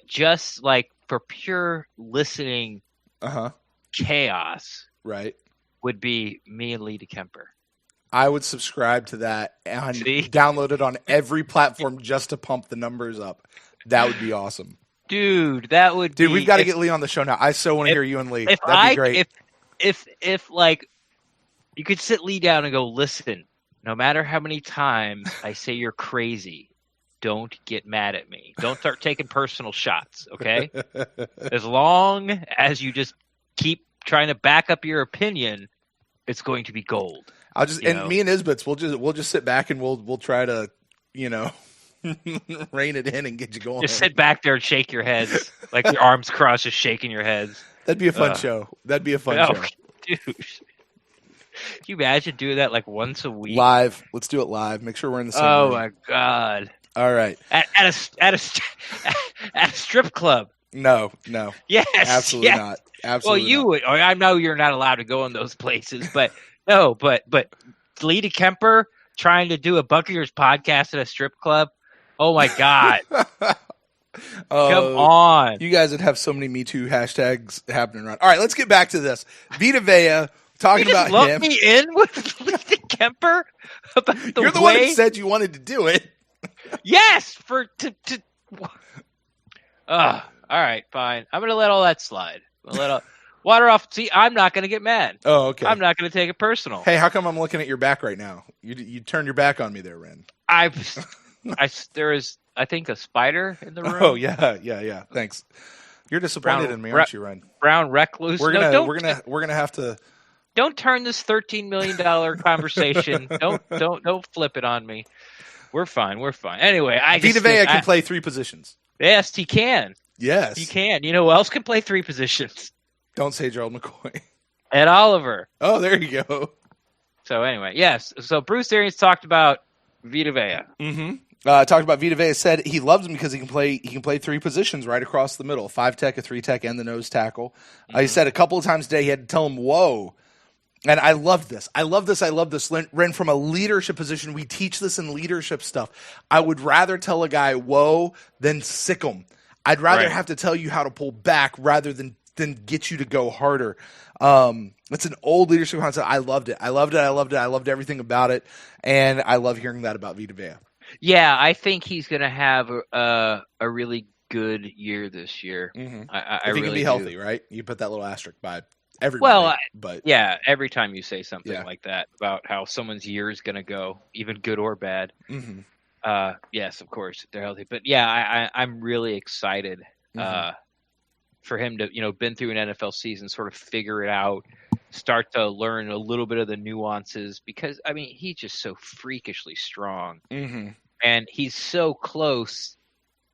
just like for pure listening chaos, right, would be me and Lee DeKemper. I would subscribe to that and See? download it on every platform just to pump the numbers up. That would be awesome. Dude, that would be... Dude, we've got to get Lee on the show now. I so want to hear you and Lee. That'd be great. If like, you could sit Lee down and go, listen, no matter how many times I say you're crazy, don't get mad at me. Don't start taking personal shots, okay? As long as you just keep trying to back up your opinion, it's going to be gold. Me and Isbits, we'll just sit back and we'll try to, rein it in and get you going. Just sit back there and shake your heads, like your arms crossed, just shaking your heads. That'd be a fun show. That'd be a fun show. Dude. Can you imagine doing that like once a week? Live. Let's do it live. Make sure we're in the same room. Oh my God. All right. At a strip club. No. Yes. Absolutely yes. not. Absolutely. Well, you would. I know you're not allowed to go in those places, but no. But Lee DeKemper trying to do a Buccaneers podcast at a strip club. Oh my God. Come on. You guys would have so many Me Too hashtags happening around. All right, let's get back to this. Vita Vea, talking about him. You just me in with Lee DeKemper about the You're the one who said you wanted to do it. Yes, all right, fine. I'm going to let all that slide. Water off. See, I'm not going to get mad. Oh, okay. I'm not going to take it personal. Hey, how come I'm looking at your back right now? You turned your back on me there, Ren. There is, I think, a spider in the room. Oh yeah. Thanks. You're disappointed in me, aren't you, Ren? Brown recluse. We're gonna have to. Don't turn this $13 million conversation. Don't flip it on me. We're fine. Anyway, Vita Vea can play 3 positions. Yes, he can. Yes, he can. You know who else can play 3 positions? Don't say Gerald McCoy. Ed Oliver. Oh, there you go. So anyway, yes. So Bruce Arians talked about Vita Vea. Mm-hmm. Talked about Vita Vea. Said he loves him because he can play 3 positions right across the middle: 5 tech, a 3 tech, and the nose tackle. He said a couple of times today he had to tell him whoa. And I love this. I love this. Ren, from a leadership position, we teach this in leadership stuff. I would rather tell a guy whoa than sick him. I'd rather have to tell you how to pull back rather than get you to go harder. It's an old leadership concept. I loved it. I loved everything about it. And I love hearing that about Vita Vea. Yeah, I think he's going to have a really good year this year. Mm-hmm. I if he really can be healthy, right? You put that little asterisk by everybody. Well, but yeah, every time you say something like that about how someone's year is going to go, even good or bad. Mm-hmm. Yes, of course, if they're healthy. But yeah, I'm really excited for him to, been through an NFL season, sort of figure it out, start to learn a little bit of the nuances, because I mean he's just so freakishly strong, and he's so close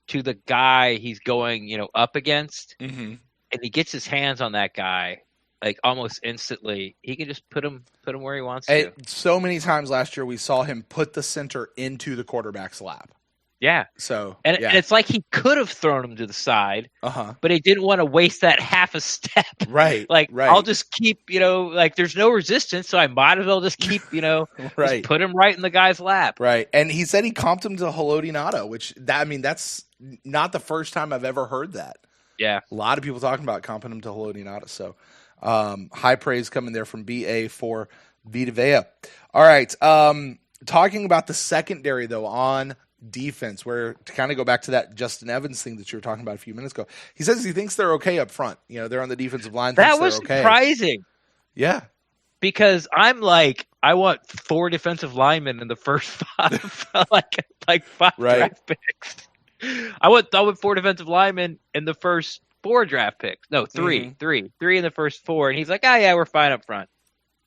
to the guy he's going up against, and he gets his hands on that guy like almost instantly. He can just put him where he wants to. So many times last year we saw him put the center into the quarterback's lap. Yeah. So and it's like he could have thrown him to the side, but he didn't want to waste that half a step. Right. I'll just keep, there's no resistance, so I might as well just keep, just put him right in the guy's lap. Right. And he said he comped him to Haloti, which that's not the first time I've ever heard that. Yeah. A lot of people talking about comping him to Haloti. So high praise coming there from BA for Vita Vea. All right. Talking about the secondary, though, on defense, where to kind of go back to that Justin Evans thing that you were talking about a few minutes ago, he says he thinks they're okay up front. They're on the defensive line. That was surprising. Yeah. Because I'm like, I want 4 defensive linemen in the first 5, like 5 draft picks. I want 4 defensive linemen in the first 4 draft picks. No, 3 in the first 4. And he's like, oh yeah, we're fine up front.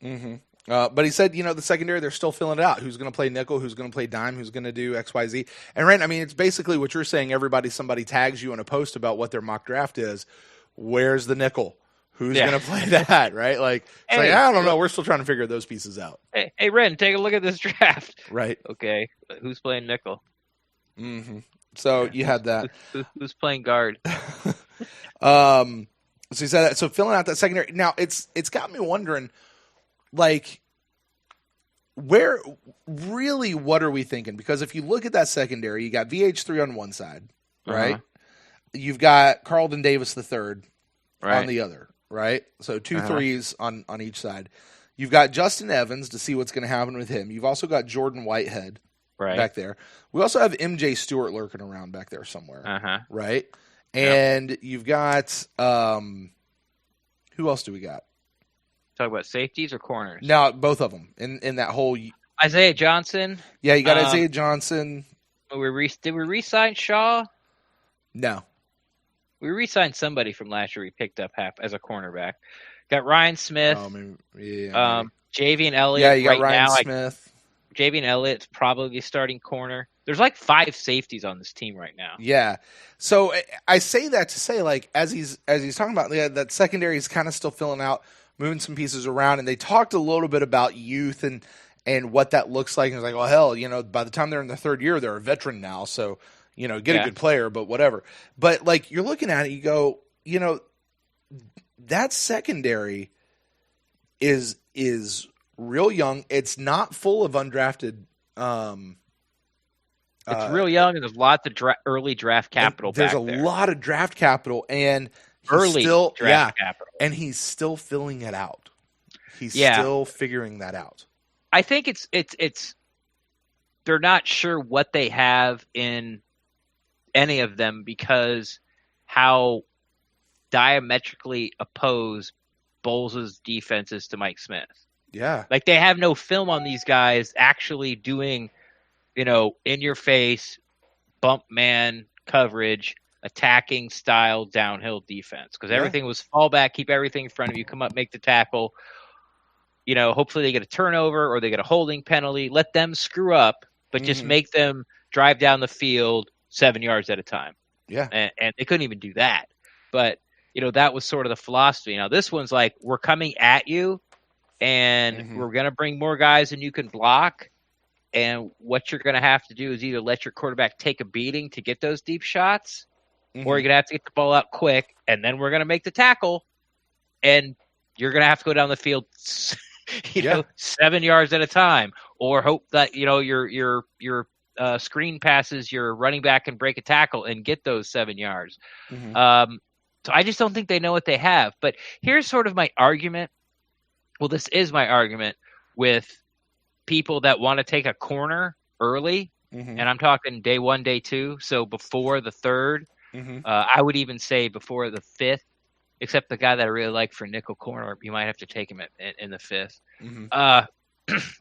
Mm-hmm. But he said, the secondary, they're still filling it out. Who's going to play nickel? Who's going to play dime? Who's going to do X, Y, Z? And Rand, it's basically what you're saying. Somebody tags you in a post about what their mock draft is. Where's the nickel? Who's going to play that, right? I don't know. We're still trying to figure those pieces out. Hey, Ren, take a look at this draft. Right. Okay. Who's playing nickel? Mm-hmm. So you had that. Who's playing guard? So he said that. So filling out that secondary. Now, it's got me wondering, what are we thinking? Because if you look at that secondary, you got VH3 on one side, right? You've got Carlton Davis III on the other, right? So 2 threes on each side. You've got Justin Evans to see what's going to happen with him. You've also got Jordan Whitehead back there. We also have MJ Stewart lurking around back there somewhere, right? And you've got who else do we got? Talk about safeties or corners? No, both of them in that whole. Isaiah Johnson. Yeah, you got Isaiah Johnson. Did we re-sign Shaw? No. We re-signed somebody from last year. We picked up half as a cornerback. Got Ryan Smith. Oh, maybe, Javian Elliott. Yeah, you got right Ryan now, Smith. Javian Elliott's probably starting corner. There's like 5 safeties on this team right now. Yeah. So I say that to say, like, as he's talking about, that secondary is kind of still filling out, moving some pieces around, and they talked a little bit about youth and what that looks like. And it's like, well, hell, by the time they're in the third year, they're a veteran now. So, get a good player, but whatever. But, like, you're looking at it, you go, that secondary is real young. It's not full of undrafted. It's real young, and there's lots of early draft capital. There's a lot of draft capital, and draft capital, and he's still filling it out. He's still figuring that out. I think it's they're not sure what they have in any of them because how diametrically opposed Bowles' defense is to Mike Smith. Yeah. Like they have no film on these guys actually doing, in your face, bump man coverage, attacking style downhill defense. Because everything was fall back, keep everything in front of you, come up, make the tackle. Hopefully they get a turnover or they get a holding penalty. Let them screw up, but just make them drive down the field 7 yards at a time. Yeah. And they couldn't even do that. But, that was sort of the philosophy. Now, this one's like, we're coming at you, and we're going to bring more guys than you can block. And what you're going to have to do is either let your quarterback take a beating to get those deep shots, or you're going to have to get the ball out quick, and then we're going to make the tackle, and you're going to have to go down the field 7 yards at a time, or hope that your screen passes your running back and break a tackle and get those 7 yards. So I just don't think they know what they have. But here's sort of my argument. Well, this is my argument with people that want to take a corner early, and I'm talking day 1, day 2, so before the 3rd. I would even say before the 5th, except the guy that I really like for nickel corner, you might have to take him in the 5th.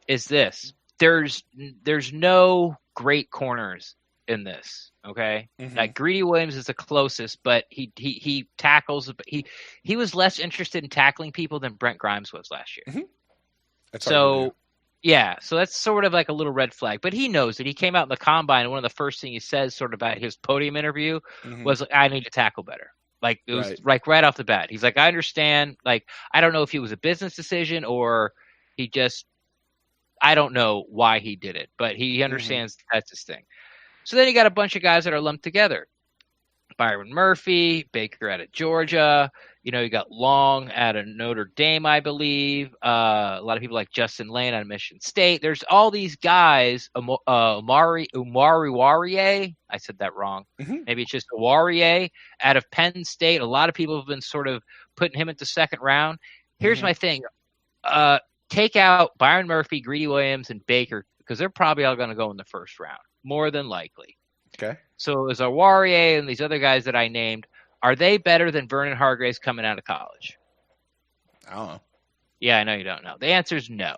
Is this? There's no great corners in this. Okay, like Greedy Williams is the closest, but he tackles. He was less interested in tackling people than Brent Grimes was last year. So that's sort of like a little red flag. But he knows it. He came out in the combine, and one of the first things he says, sort of about his podium interview, was, "I need to tackle better." Like it was like right off the bat. He's like, "I understand." Like I don't know if it was a business decision or he just, I don't know why he did it, but he understands that's his thing. So then you got a bunch of guys that are lumped together. Byron Murphy, Baker out of Georgia. You got Long out of Notre Dame, I believe. A lot of people like Justin Lane out of Michigan State. There's all these guys. Umari Warrior. I said that wrong. Maybe it's just Warrior out of Penn State. A lot of people have been sort of putting him into second round. Here's my thing. Take out Byron Murphy, Greedy Williams, and Baker because they're probably all going to go in the first round. More than likely. Okay. So is Warrior and these other guys that I named, are they better than Vernon Hargreaves coming out of college? I don't know. Yeah, I know you don't know. The answer is no.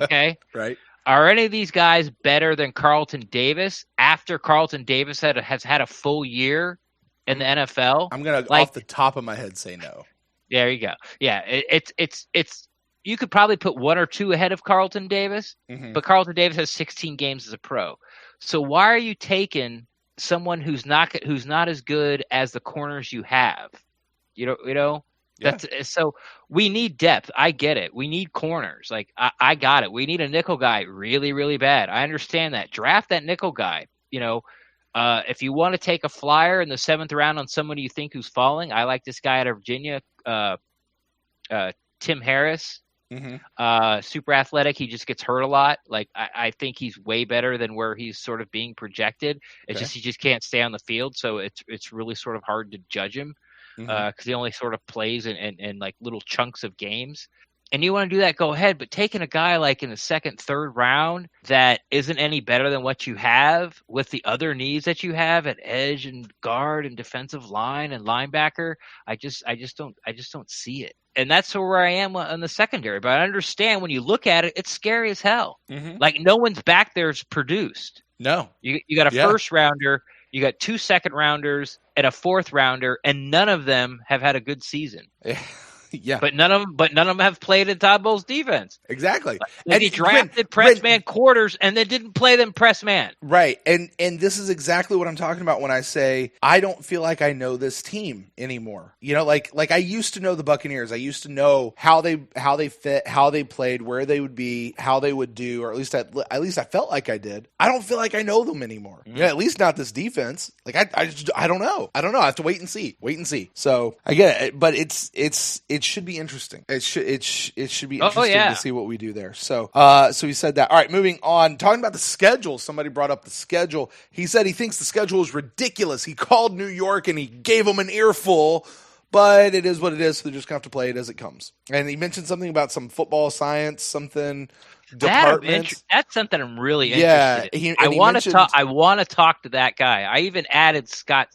Okay? Right. Are any of these guys better than Carlton Davis after Carlton Davis has had a full year in the NFL? I'm going to, off the top of my head, say no. There you go. Yeah, it's you could probably put 1 or 2 ahead of Carlton Davis, but Carlton Davis has 16 games as a pro. So why are you taking someone who's not as good as the corners you have? That's so we need depth. I get it. We need corners. Like I got it. We need a nickel guy really, really bad. I understand that. Draft that nickel guy. If you want to take a flyer in the 7th round on somebody you think who's falling, I like this guy out of Virginia, Tim Harris. Super athletic. He just gets hurt a lot. Like I think he's way better than where he's sort of being projected. It's just he just can't stay on the field, so it's really sort of hard to judge him because he only sort of plays in like little chunks of games. and you want to do that, go ahead. But taking a guy like in the second, third round that isn't any better than what you have with the other needs that you have at edge and guard and defensive line and linebacker, I just don't see it. And that's where I am on the secondary. But I understand when you look at it, it's scary as hell. Mm-hmm. Like no one's back there's produced. No. You got a first rounder, you got 2 second rounders, and a 4th rounder, and none of them have had a good season. Yeah, but none of them have played in Todd Bowles' defense. Exactly. And he drafted press man quarters and then didn't play them press man. Right. And this is exactly what I'm talking about when I say I don't feel like I know this team anymore. You know, like I used to know the Buccaneers. I used to know how they fit, how they played, where they would be, how they would do, or at least I felt like I did. I don't feel like I know them anymore. Yeah, at least not this defense. Like I don't know. I don't know. I have to wait and see. So I get it, but it should be interesting. It should be interesting to see what we do there. So he said that. All right, moving on. Talking about the schedule. Somebody brought up the schedule. He said he thinks the schedule is ridiculous. He called New York and he gave them an earful, but it is what it is. So they're just going to have to play it as it comes. And he mentioned something about some football science, something department. That's something I'm really interested in. I want to talk to that guy. I even added Scott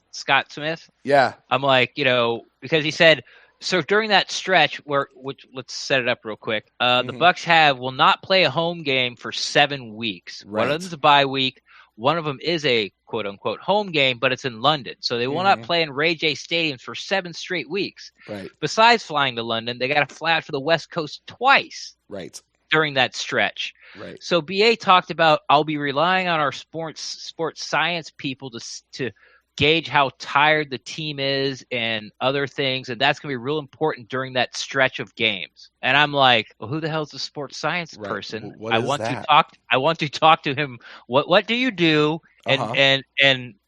Smith. Yeah. I'm like, because he said, so during that stretch let's set it up real quick. The Bucs will not play a home game for 7 weeks. Right. One of them is a bye week. One of them is a quote unquote home game, but it's in London. So they will not play in ROJO stadiums for 7 straight weeks. Right. Besides Besides flying to London, they got to fly out for the West Coast twice. Right. During that stretch. Right. So BA talked about, I'll be relying on our sports science people to gauge how tired the team is and other things, and that's going to be real important during that stretch of games. And I'm like, well, who the hell's the sports science person? I want to talk to him. What do you do? And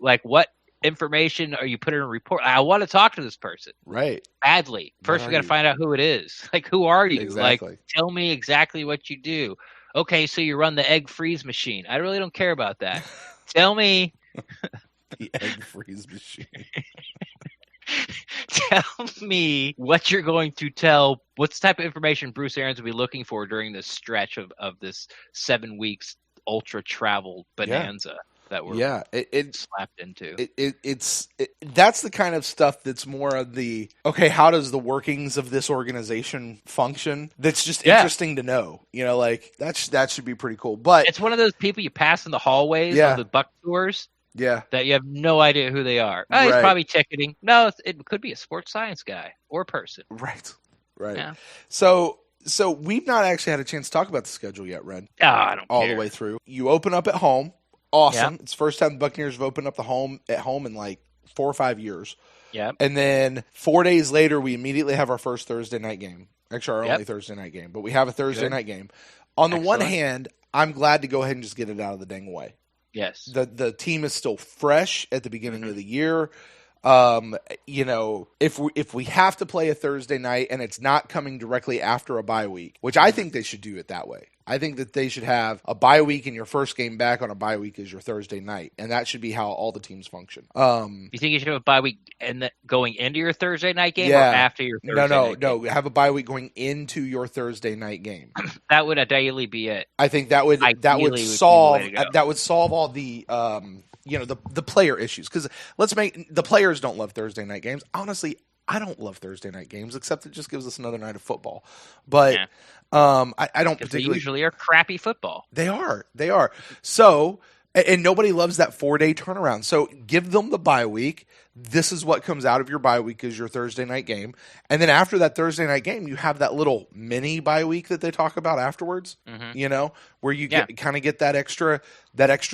like, what information are you putting in a report? I want to talk to this person. Right. Badly. First, we got to find out who it is. Like, who are you? Exactly. Like, tell me exactly what you do. Okay, so you run the egg freeze machine. I really don't care about that. Tell me. The egg freeze machine. Tell me what you're going to tell. What's the type of information Bruce Arians will be looking for during this stretch of this 7 weeks ultra travel bonanza that we're slapped into. That's the kind of stuff that's more of the, okay, how does the workings of this organization function? That's just interesting to know. Like that should be pretty cool. But it's one of those people you pass in the hallways of the Buc tours. Yeah. That you have no idea who they are. Oh, he's probably ticketing. No, it could be a sports science guy or person. Right. Right. Yeah. So we've not actually had a chance to talk about the schedule yet, Red. Oh, I don't all care. the way through. You open up at home. Awesome. Yep. It's the first time the Buccaneers have opened up at home in like 4 or 5 years. Yeah. And then 4 days later, we immediately have our first Thursday night game. Actually, our only Thursday night game, but we have a Thursday night game. On the one hand, I'm glad to go ahead and just get it out of the dang way. Yes. The team is still fresh at the beginning of the year. If we have to play a Thursday night and it's not coming directly after a bye week, which I think they should do it that way. I think that they should have a bye week and your first game back on a bye week is your Thursday night, and that should be how all the teams function. You think you should have a bye week and going into your Thursday night game or after your Thursday night game? Have a bye week going into your Thursday night game. That would ideally be it. I think that would solve all the the player issues, because the players don't love Thursday night games. Honestly, I don't love Thursday night games, except it just gives us another night of football. But I don't particularly. They usually are crappy football. They are. So, and nobody loves that 4-day turnaround. So give them the bye week. This is what comes out of your bye week is your Thursday night game. And then after that Thursday night game, you have that little mini bye week that they talk about afterwards, where you get that extra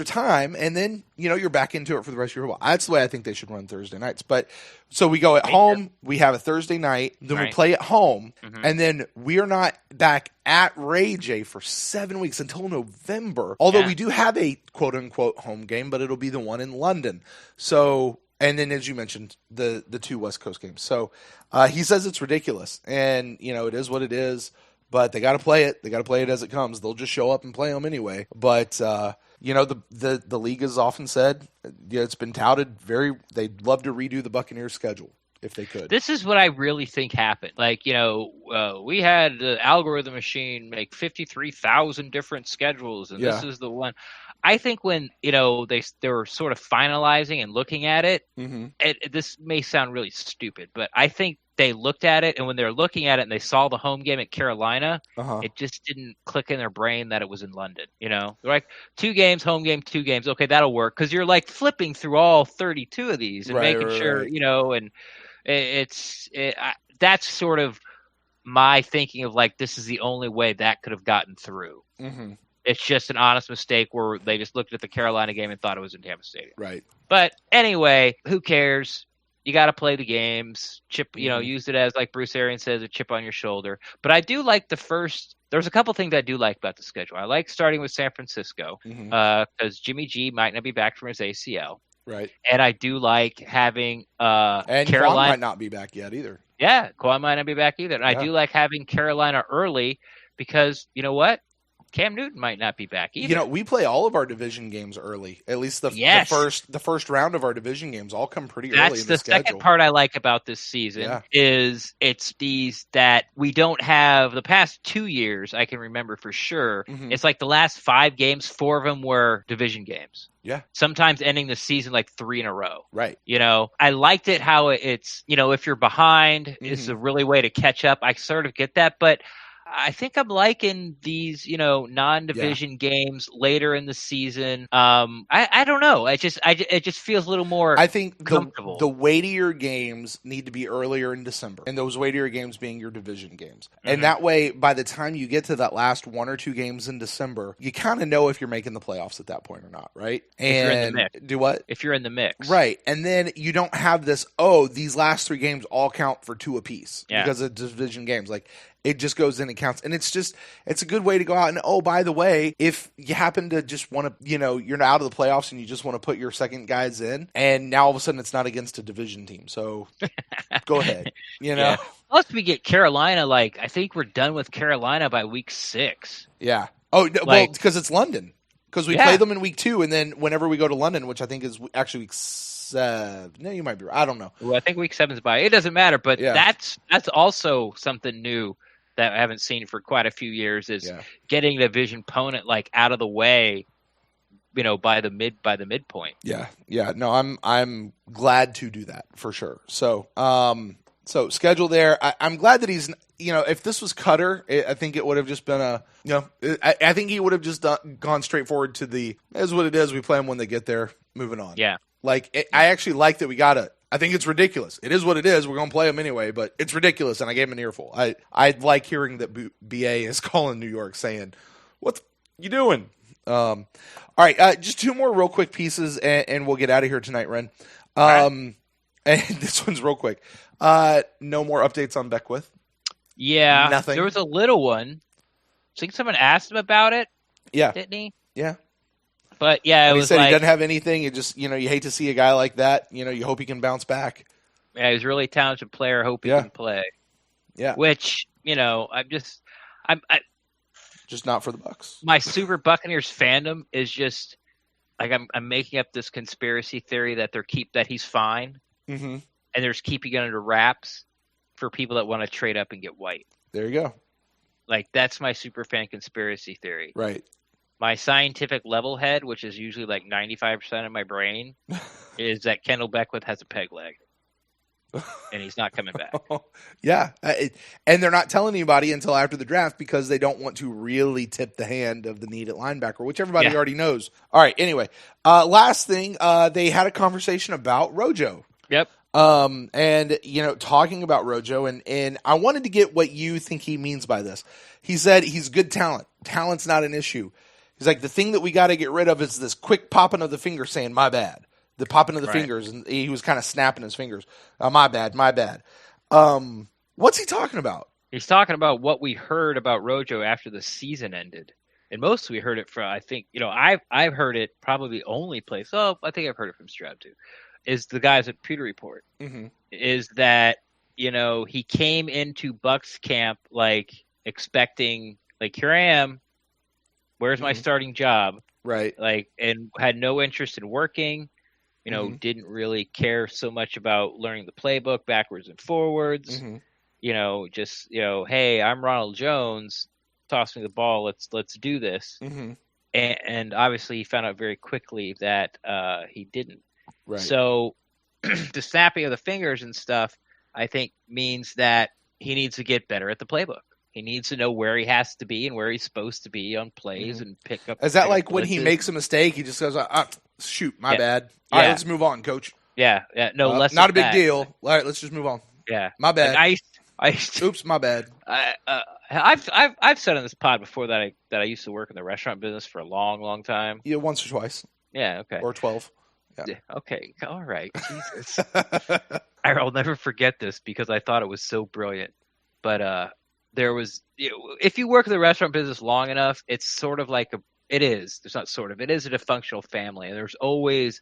time. And then, you're back into it for the rest of your football. That's the way I think they should run Thursday nights. But so we go at home, we have a Thursday night, then we play at home, and then we are not back at ROJO for 7 weeks until November. Although we do have a quote unquote home game, but it'll be the one in London. So, and then, as you mentioned, the 2 West Coast games. So he says it's ridiculous, and it is what it is. But they got to play it. They got to play it as it comes. They'll just show up and play them anyway. But the league has often said, it's been touted they'd love to redo the Buccaneers schedule if they could. This is what I really think happened. Like, we had the algorithm machine make 53,000 different schedules, and this is the one. I think when, they were sort of finalizing and looking at it, this may sound really stupid, but I think they looked at it, and when they're looking at it and they saw the home game at Carolina, it just didn't click in their brain that it was in London. They're like, 2 games, home game, 2 games. Okay, that'll work. Because you're like flipping through all 32 of these and making sure, and that's sort of my thinking of like, this is the only way that could have gotten through. It's just an honest mistake where they just looked at the Carolina game and thought it was in Tampa Stadium. Right. But anyway, who cares? You got to play the games. Chip, use it as, like Bruce Arians says, a chip on your shoulder. But I do like there's a couple things I do like about the schedule. I like starting with San Francisco because Jimmy G might not be back from his ACL. Right. And I do like having and Carolina. Quan might not be back yet either. Yeah, Quan might not be back either. And I do like having Carolina early because, you know what? Cam Newton might not be back either. We play all of our division games early. At least the first round of our division games all come pretty early in the schedule. That's the second part I like about this season is it's these that we don't have the past 2 years. I can remember for sure. It's like the last 5 games, 4 of them were division games. Yeah. Sometimes ending the season like 3 in a row. Right. I liked it how it's, if you're behind, it's a really way to catch up. I sort of get that, but I think I'm liking these, non-division games later in the season. I don't know. It just feels a little more. I think comfortable. The weightier games need to be earlier in December, and those weightier games being your division games. And that way, by the time you get to that last 1 or 2 games in December, you kind of know if you're making the playoffs at that point or not, right? And if you're in the mix. Do what? If you're in the mix, right? And then you don't have this. These last 3 games all count for 2 apiece because of division games. Like, it just goes in and counts. And it's a good way to go out. And, by the way, if you happen to just want to, you're out of the playoffs and you just want to put your second guys in, and now all of a sudden it's not against a division team. So go ahead, Yeah. Plus we get Carolina, I think we're done with Carolina by week 6. Yeah. Oh, well, because it's London. Because we play them in week 2, and then whenever we go to London, which I think is actually week 7. No, you might be right. I don't know. Well, I think week 7 is by. It doesn't matter, but that's also something new that I haven't seen for quite a few years is getting the division opponent out of the way, by the midpoint. Yeah. Yeah. No, I'm glad to do that for sure. So, schedule there. I'm glad that he's, if this was Cutter, I think it would have just been I think he would have just gone straight forward to the, is what it is. We play them when they get there, moving on. Yeah. I actually like that we got it. I think it's ridiculous. It is what it is. We're going to play them anyway, but it's ridiculous, and I gave him an earful. I like hearing that BA is calling New York saying, what you doing? All right, just 2 more real quick pieces, and we'll get out of here tonight, Ren. And this one's real quick. No more updates on Beckwith? Yeah. Nothing? There was a little one. I think someone asked him about it. Yeah. Didn't he? Yeah. But yeah, he said he doesn't have anything. You just, you hate to see a guy like that. You hope he can bounce back. Yeah, he's a really talented player. Hope he can play. Yeah. Which, I'm just not for the Bucs. My Super Buccaneers fandom is just I'm making up this conspiracy theory that that he's fine, and they're just keeping it under wraps for people that want to trade up and get White. There you go. That's my super fan conspiracy theory. Right. My scientific level head, which is usually 95% of my brain, is that Kendall Beckwith has a peg leg. And he's not coming back. Yeah. And they're not telling anybody until after the draft because they don't want to really tip the hand of the need at linebacker, which everybody already knows. All right. Anyway, last thing, they had a conversation about ROJO. Yep. And, talking about ROJO, and I wanted to get what you think he means by this. He said he's good talent. Talent's not an issue. He's like, the thing that we got to get rid of is this quick popping of the finger saying, my bad. The popping of the fingers. And he was kind of snapping his fingers. My bad. What's he talking about? He's talking about what we heard about ROJO after the season ended. And most we heard it from, I think, I've heard it probably the only place. Oh, I think I've heard it from Stroud too. Is the guys at Pewter Report. Is that, he came into Bucs camp expecting, here I am. Where's my starting job? Right. And had no interest in working. didn't really care so much about learning the playbook backwards and forwards. Just hey, I'm Ronald Jones, toss me the ball, let's do this. And obviously he found out very quickly that he didn't. Right. So the snapping of the fingers and stuff, I think, means that he needs to get better at the playbook. He needs to know where he has to be and where he's supposed to be on plays and pick up. Is that like when he makes a mistake, he just goes, shoot, my bad. All right, let's move on, coach. Yeah. No, less. Not a big deal. All right, let's just move on. Yeah. My bad. Like Oops, my bad. I've said on this pod before that I used to work in the restaurant business for a long, long time. Yeah, once or twice. Yeah. Okay. Or 12. Yeah. Okay. All right. Jesus. I'll never forget this because I thought it was so brilliant. But there was, if you work in the restaurant business long enough, it's sort of like it is a dysfunctional family. And there's always,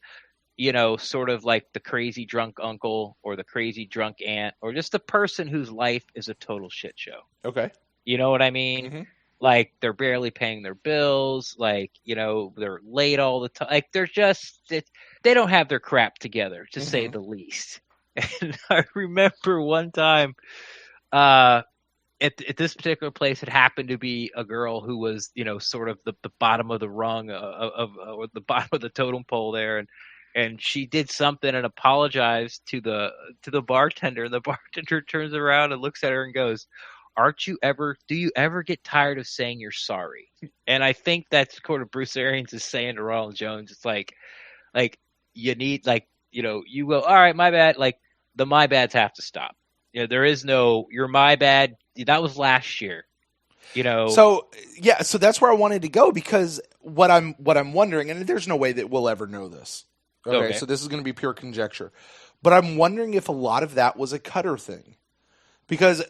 sort of like the crazy drunk uncle or the crazy drunk aunt or just the person whose life is a total shit show. Okay. You know what I mean? Like they're barely paying their bills. Like, they're late all the time. Like they're just, they don't have their crap together, to say the least. And I remember one time, at this particular place, it happened to be a girl who was, sort of the bottom of the rung of the bottom of the totem pole there, and she did something and apologized to the bartender, and the bartender turns around and looks at her and goes, do you ever get tired of saying you're sorry? And I think that's what Bruce Arians is saying to Ronald Jones. It's like you need, you go, all right, my bad. Like the my bads have to stop. There is no, you're my bad. That was last year, So that's where I wanted to go, because what I'm wondering, and there's no way that we'll ever know this. Okay. So this is going to be pure conjecture, but I'm wondering if a lot of that was a Cutter thing, because,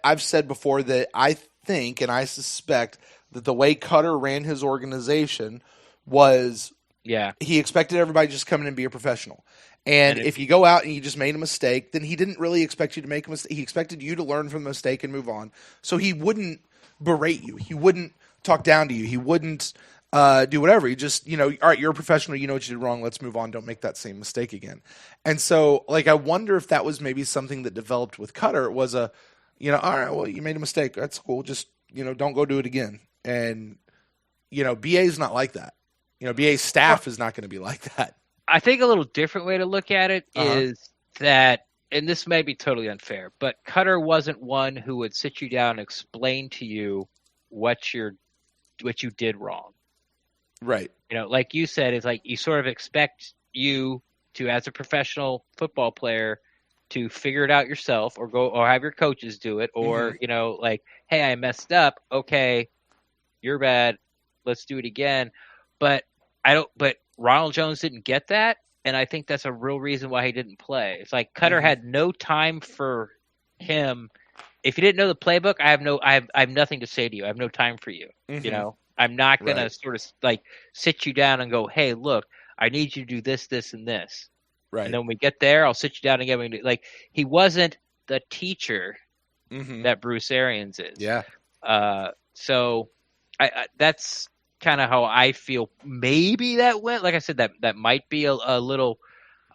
I've said before that I think, and I suspect that the way Cutter ran his organization was, he expected everybody to just come in and be a professional. And if you go out and you just made a mistake, then he didn't really expect you to make a mistake. He expected you to learn from the mistake and move on. So he wouldn't berate you. He wouldn't talk down to you. He wouldn't do whatever. He just, all right, you're a professional. You know what you did wrong. Let's move on. Don't make that same mistake again. And so, I wonder if that was maybe something that developed with Cutter. It was all right, well, you made a mistake. That's cool. Just, don't go do it again. And, BA's not like that. BA's staff is not going to be like that. I think a little different way to look at it is that, and this may be totally unfair, but Cutter wasn't one who would sit you down and explain to you what you did wrong. Right. Like you said, it's like you sort of expect you to, as a professional football player, to figure it out yourself, or have your coaches do it, or, hey, I messed up. Okay, you're bad. Let's do it again. But Ronald Jones didn't get that, and I think that's a real reason why he didn't play. It's like Cutter had no time for him. If you didn't know the playbook, I have nothing to say to you. I have no time for you. I'm not gonna sort of sit you down and go, hey, look, I need you to do this, this, and this. Right. And then when we get there, I'll sit you down and get me. He wasn't the teacher that Bruce Arians is. Yeah. So that's kind of how I feel. Maybe that went, like I said, that might be a little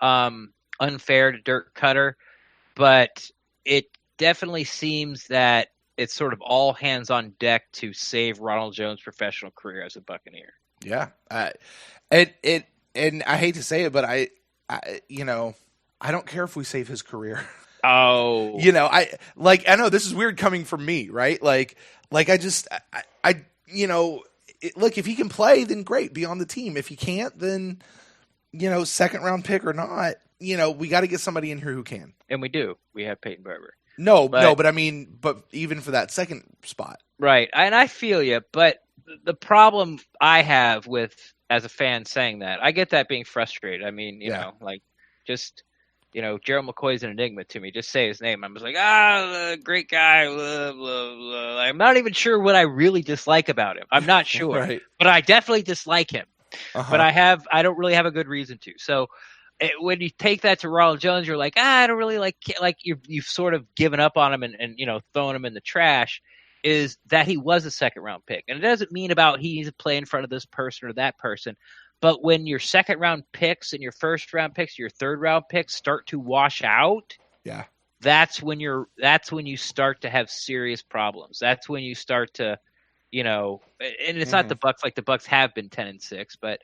unfair to Dirk Cutter, but it definitely seems that it's sort of all hands on deck to save Ronald Jones' professional career as a Buccaneer. Yeah. And I hate to say it, but I don't care if we save his career. Oh, I know this is weird coming from me, right? Look, if he can play, then great, be on the team. If he can't, then, second round pick or not, we got to get somebody in here who can. And we do. We have Peyton Barber. But even for that second spot. Right. And I feel you, but the problem I have with, as a fan saying that, I get that being frustrated. I mean, Gerald McCoy's an enigma to me. Just say his name. I'm just like, great guy. Blah, blah, blah. I'm not even sure what I really dislike about him. I'm not sure, right. But I definitely dislike him. But I don't really have a good reason to. So when you take that to Ronald Jones, you're like, I don't really like you've sort of given up on him and thrown him in the trash. Is that he was a second round pick, and it doesn't mean about he needs to play in front of this person or that person, But when your second round picks and your first round picks, your third round picks start to wash out, Yeah. that's when you start to have serious problems. That's when you start to, and it's not the Bucs, like the Bucs have been 10-6, but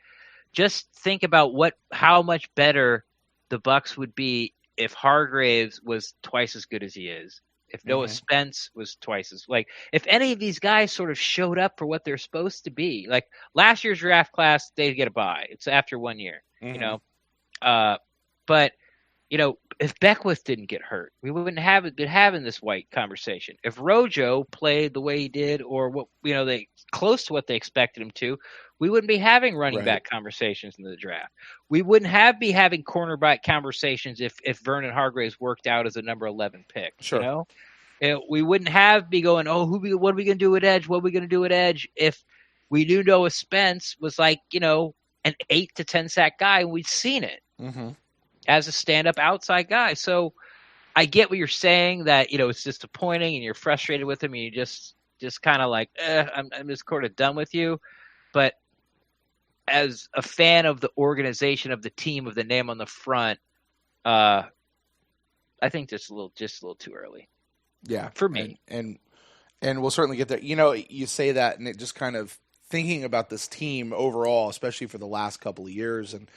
just think about how much better the Bucs would be if Hargraves was twice as good as he is. If Noah Spence was twice as if any of these guys sort of showed up for what they're supposed to be. Like last year's draft class, they'd get a bye. It's after 1 year, but if Beckwith didn't get hurt, we wouldn't have been having this White conversation. If Rojo played the way he did, or what they close to what they expected him to, we wouldn't be having running back conversations in the draft. We wouldn't be having cornerback conversations if Vernon Hargraves worked out as a number 11 pick. Sure. We wouldn't be going, what are we going to do at edge? What are we going to do at edge? If we knew Noah Spence was an 8 to 10 sack guy, and we'd seen it. As a stand-up outside guy. So I get what you're saying, that, it's disappointing and you're frustrated with him and you just kind of like, I'm just kind of done with you. But as a fan of the organization, of the team, of the name on the front, I think just a little too early. Yeah. For me. And we'll certainly get there. You say that, and it just kind of thinking about this team overall, especially for the last couple of years, and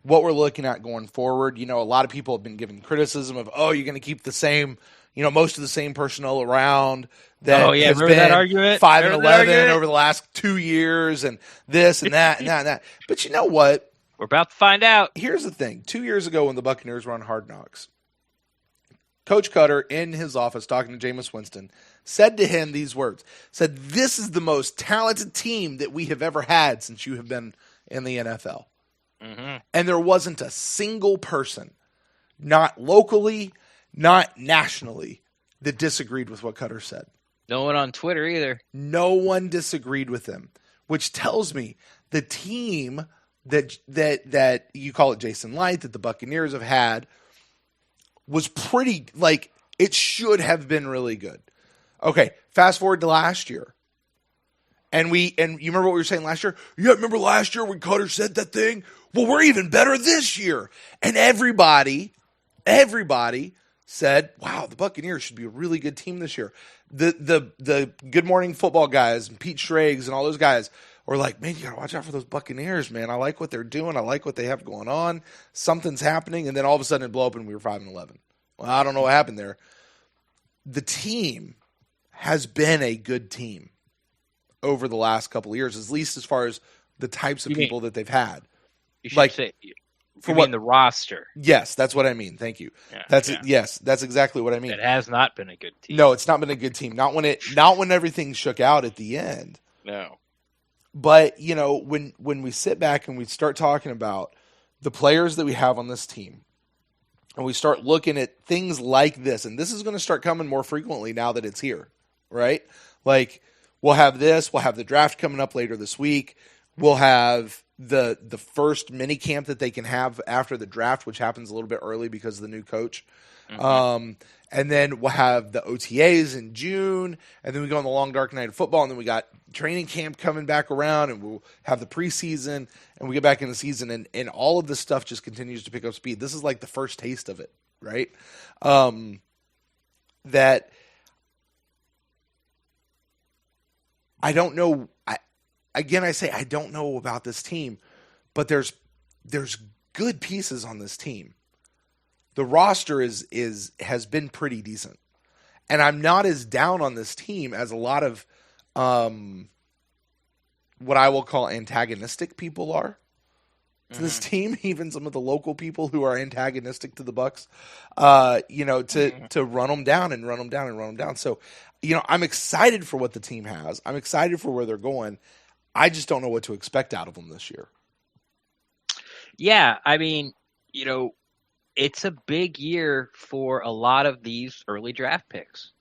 what we're looking at going forward. A lot of people have been giving criticism of, you're going to keep the same, most of the same personnel around that has been that argument? 5-11 over the last 2 years, and this and that and that and that. But you know what? We're about to find out. Here's the thing. 2 years ago when the Buccaneers were on Hard Knocks, Coach Cutter, in his office talking to Jameis Winston, said to him these words, said, "This is the most talented team that we have ever had since you have been in the NFL." And there wasn't a single person, not locally, not nationally, that disagreed with what Cutter said. No one on Twitter either. No one disagreed with him, which tells me the team that you call it Jason Light, that the Buccaneers have had, was pretty, it should have been really good. Okay, fast forward to last year. And you remember what we were saying last year? Yeah, remember last year when Cutter said that thing? Well, we're even better this year. And everybody said, wow, the Buccaneers should be a really good team this year. The Good Morning Football guys and Pete Schrags and all those guys were like, man, you got to watch out for those Buccaneers, man. I like what they're doing. I like what they have going on. Something's happening. And then all of a sudden it blew up and we were 5-11. Well, I don't know what happened there. The team has been a good team over the last couple of years, at least as far as the types of people that they've had. You should say, for what, the roster. Yes, that's what I mean. Thank you. Yeah, Yes, that's exactly what I mean. It has not been a good team. No, it's not been a good team. Not when everything shook out at the end. No. But, when we sit back and we start talking about the players that we have on this team, and we start looking at things like this, and this is going to start coming more frequently now that it's here, right? Like, we'll have this. We'll have the draft coming up later this week. We'll have the first mini camp that they can have after the draft, which happens a little bit early because of the new coach. And then we'll have the OTAs in June, and then we go on the long dark night of football, and then we got training camp coming back around, and we'll have the preseason, and we get back in the season, and all of this stuff just continues to pick up speed. This is like the first taste of it, right? That I don't know. I say I don't know about this team, but there's good pieces on this team. The roster has been pretty decent, and I'm not as down on this team as a lot of what I will call antagonistic people are to this team. Even some of the local people who are antagonistic to the Bucs, to run them down and run them down and run them down. So, I'm excited for what the team has. I'm excited for where they're going. I just don't know what to expect out of them this year. Yeah, I mean, it's a big year for a lot of these early draft picks.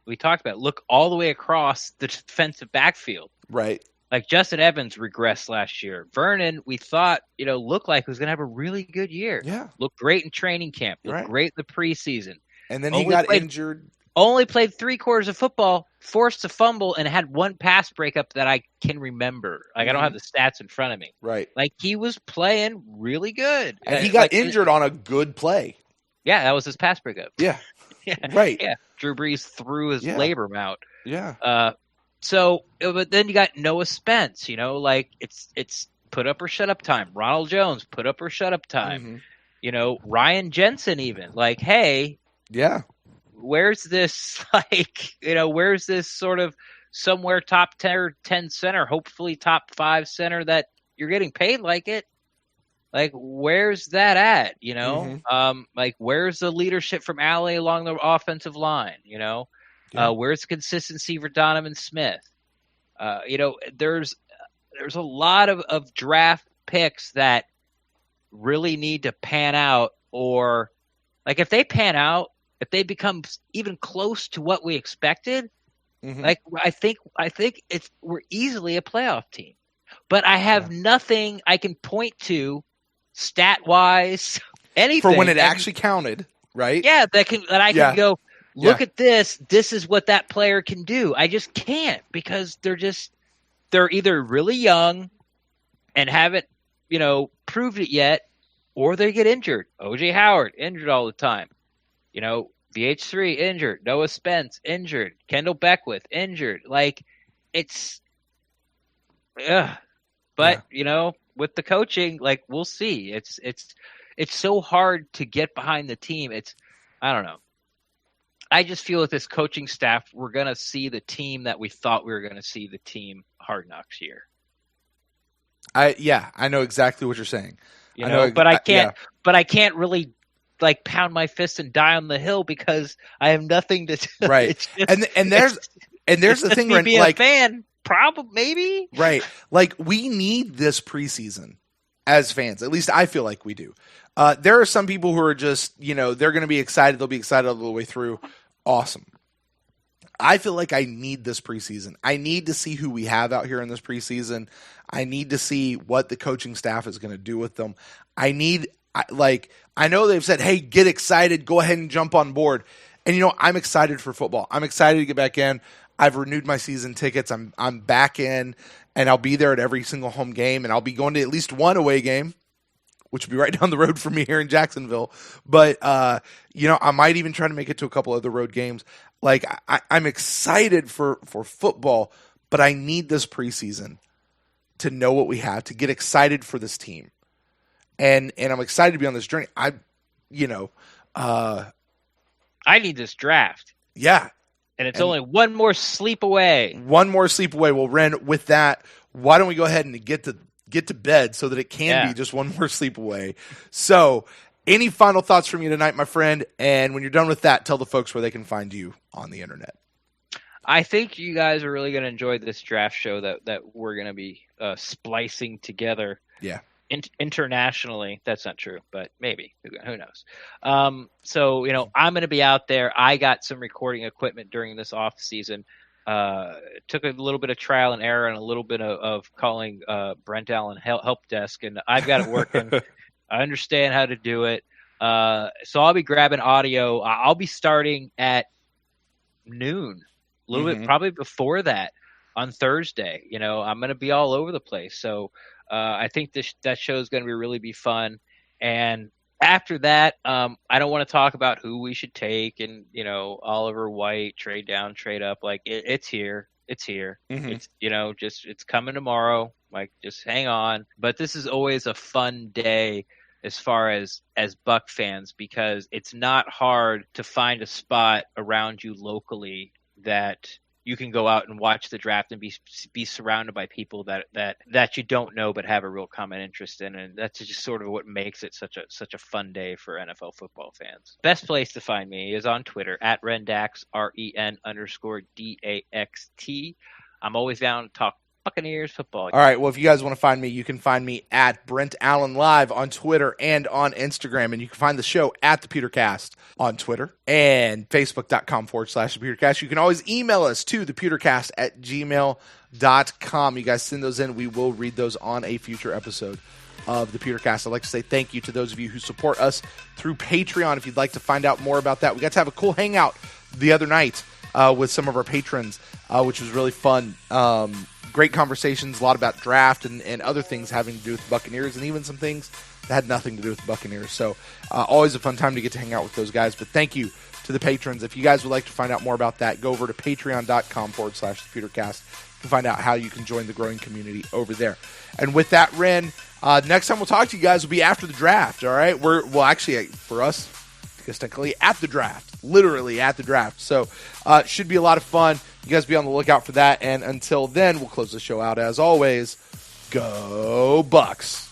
We talked about, look all the way across the defensive backfield. Right. Like Justin Evans regressed last year. Vernon, we thought, looked like he was going to have a really good year. Yeah. Looked great in training camp. Looked great in the preseason. And then he got injured. only played 3 quarters of football, forced a fumble, and had 1 pass breakup that I can remember. Like, I don't have the stats in front of me. Right. Like, he was playing really good. And he got injured on a good play. Yeah, that was his pass breakup. Yeah. Right. Yeah. Drew Brees threw his labrum out. Yeah. But then you got Noah Spence, like it's put up or shut up time. Ronald Jones, put up or shut up time. Ryan Jensen even. Like, hey. Yeah. Where's this, where's this sort of somewhere top 10 or 10 center, hopefully top 5 center that you're getting paid like it? Like, where's that at, where's the leadership from Alley along the offensive line, Where's the consistency for Donovan Smith? There's a lot of draft picks that really need to pan out, or, like, if they pan out, if they become even close to what we expected, like, I think we're easily a playoff team. But I have nothing I can point to stat-wise, anything. For when it actually counted, right? Yeah, that I can go, look at this. This is what that player can do. I just can't, because they're either really young and haven't, proved it yet, or they get injured. O.J. Howard, injured all the time. VH3 injured, Noah Spence injured, Kendall Beckwith injured. Like, it's, but with the coaching, like, we'll see. It's so hard to get behind the team. I don't know. I just feel with this coaching staff, we're gonna see the team that we thought we were gonna see, the team Hard Knocks year. I know exactly what you're saying. But I can't really, like, pound my fist and die on the hill, because I have nothing to do. Right. And there's the thing, me being like, a fan, probably, maybe. Right. Like, we need this preseason as fans. At least I feel like we do. There are some people who are just, they're going to be excited. They'll be excited all the way through. Awesome. I feel like I need this preseason. I need to see who we have out here in this preseason. I need to see what the coaching staff is going to do with them. I know they've said, hey, get excited, go ahead and jump on board. And, I'm excited for football. I'm excited to get back in. I've renewed my season tickets. I'm back in, and I'll be there at every single home game, and I'll be going to at least one away game, which will be right down the road from me here in Jacksonville. But, I might even try to make it to a couple other road games. Like, I'm excited for football, but I need this preseason to know what we have, to get excited for this team. And I'm excited to be on this journey. I need this draft. Yeah. And it's only one more sleep away. One more sleep away. Well, Ren, with that, why don't we go ahead and get to bed so that it can be just one more sleep away. So, any final thoughts from you tonight, my friend? And when you're done with that, tell the folks where they can find you on the internet. I think you guys are really going to enjoy this draft show that we're going to be splicing together. Yeah. Internationally. That's not true, but maybe. Who knows? So, I'm going to be out there. I got some recording equipment during this off season. Took a little bit of trial and error and a little bit of calling Brent Allen help desk, and I've got it working. I understand how to do it. So I'll be grabbing audio. I'll be starting at noon, a little bit probably before that on Thursday. I'm going to be all over the place. So I think that show is going to really be fun. And after that, I don't want to talk about who we should take and, Oliver White, trade down, trade up. Like, it's here. It's here. It's, it's coming tomorrow. Like, just hang on. But this is always a fun day as far as Buck fans, because it's not hard to find a spot around you locally that you can go out and watch the draft and be surrounded by people that you don't know but have a real common interest in, and that's just sort of what makes it such a fun day for NFL football fans. Best place to find me is on Twitter at Rendax, REN_DAXT. I'm always down to talk Buccaneers football. All right. Well, if you guys want to find me, you can find me at Brent Allen Live on Twitter and on Instagram. And you can find the show at The Pewtercast on Twitter and Facebook.com/The Pewtercast. You can always email us to thepewtercast@gmail.com. You guys send those in. We will read those on a future episode of The Pewtercast. I'd like to say thank you to those of you who support us through Patreon. If you'd like to find out more about that, we got to have a cool hangout the other night with some of our patrons, which was really fun. Great conversations, a lot about draft and other things having to do with the Buccaneers, and even some things that had nothing to do with the Buccaneers. So always a fun time to get to hang out with those guys. But thank you to the patrons. If you guys would like to find out more about that, go over to patreon.com/thepewtercast to find out how you can join the growing community over there. And with that, Ren, next time we'll talk to you guys will be after the draft, all right? Actually, for us, because technically at the draft, literally at the draft. So it should be a lot of fun. You guys be on the lookout for that. And until then, we'll close the show out as always. Go Bucs.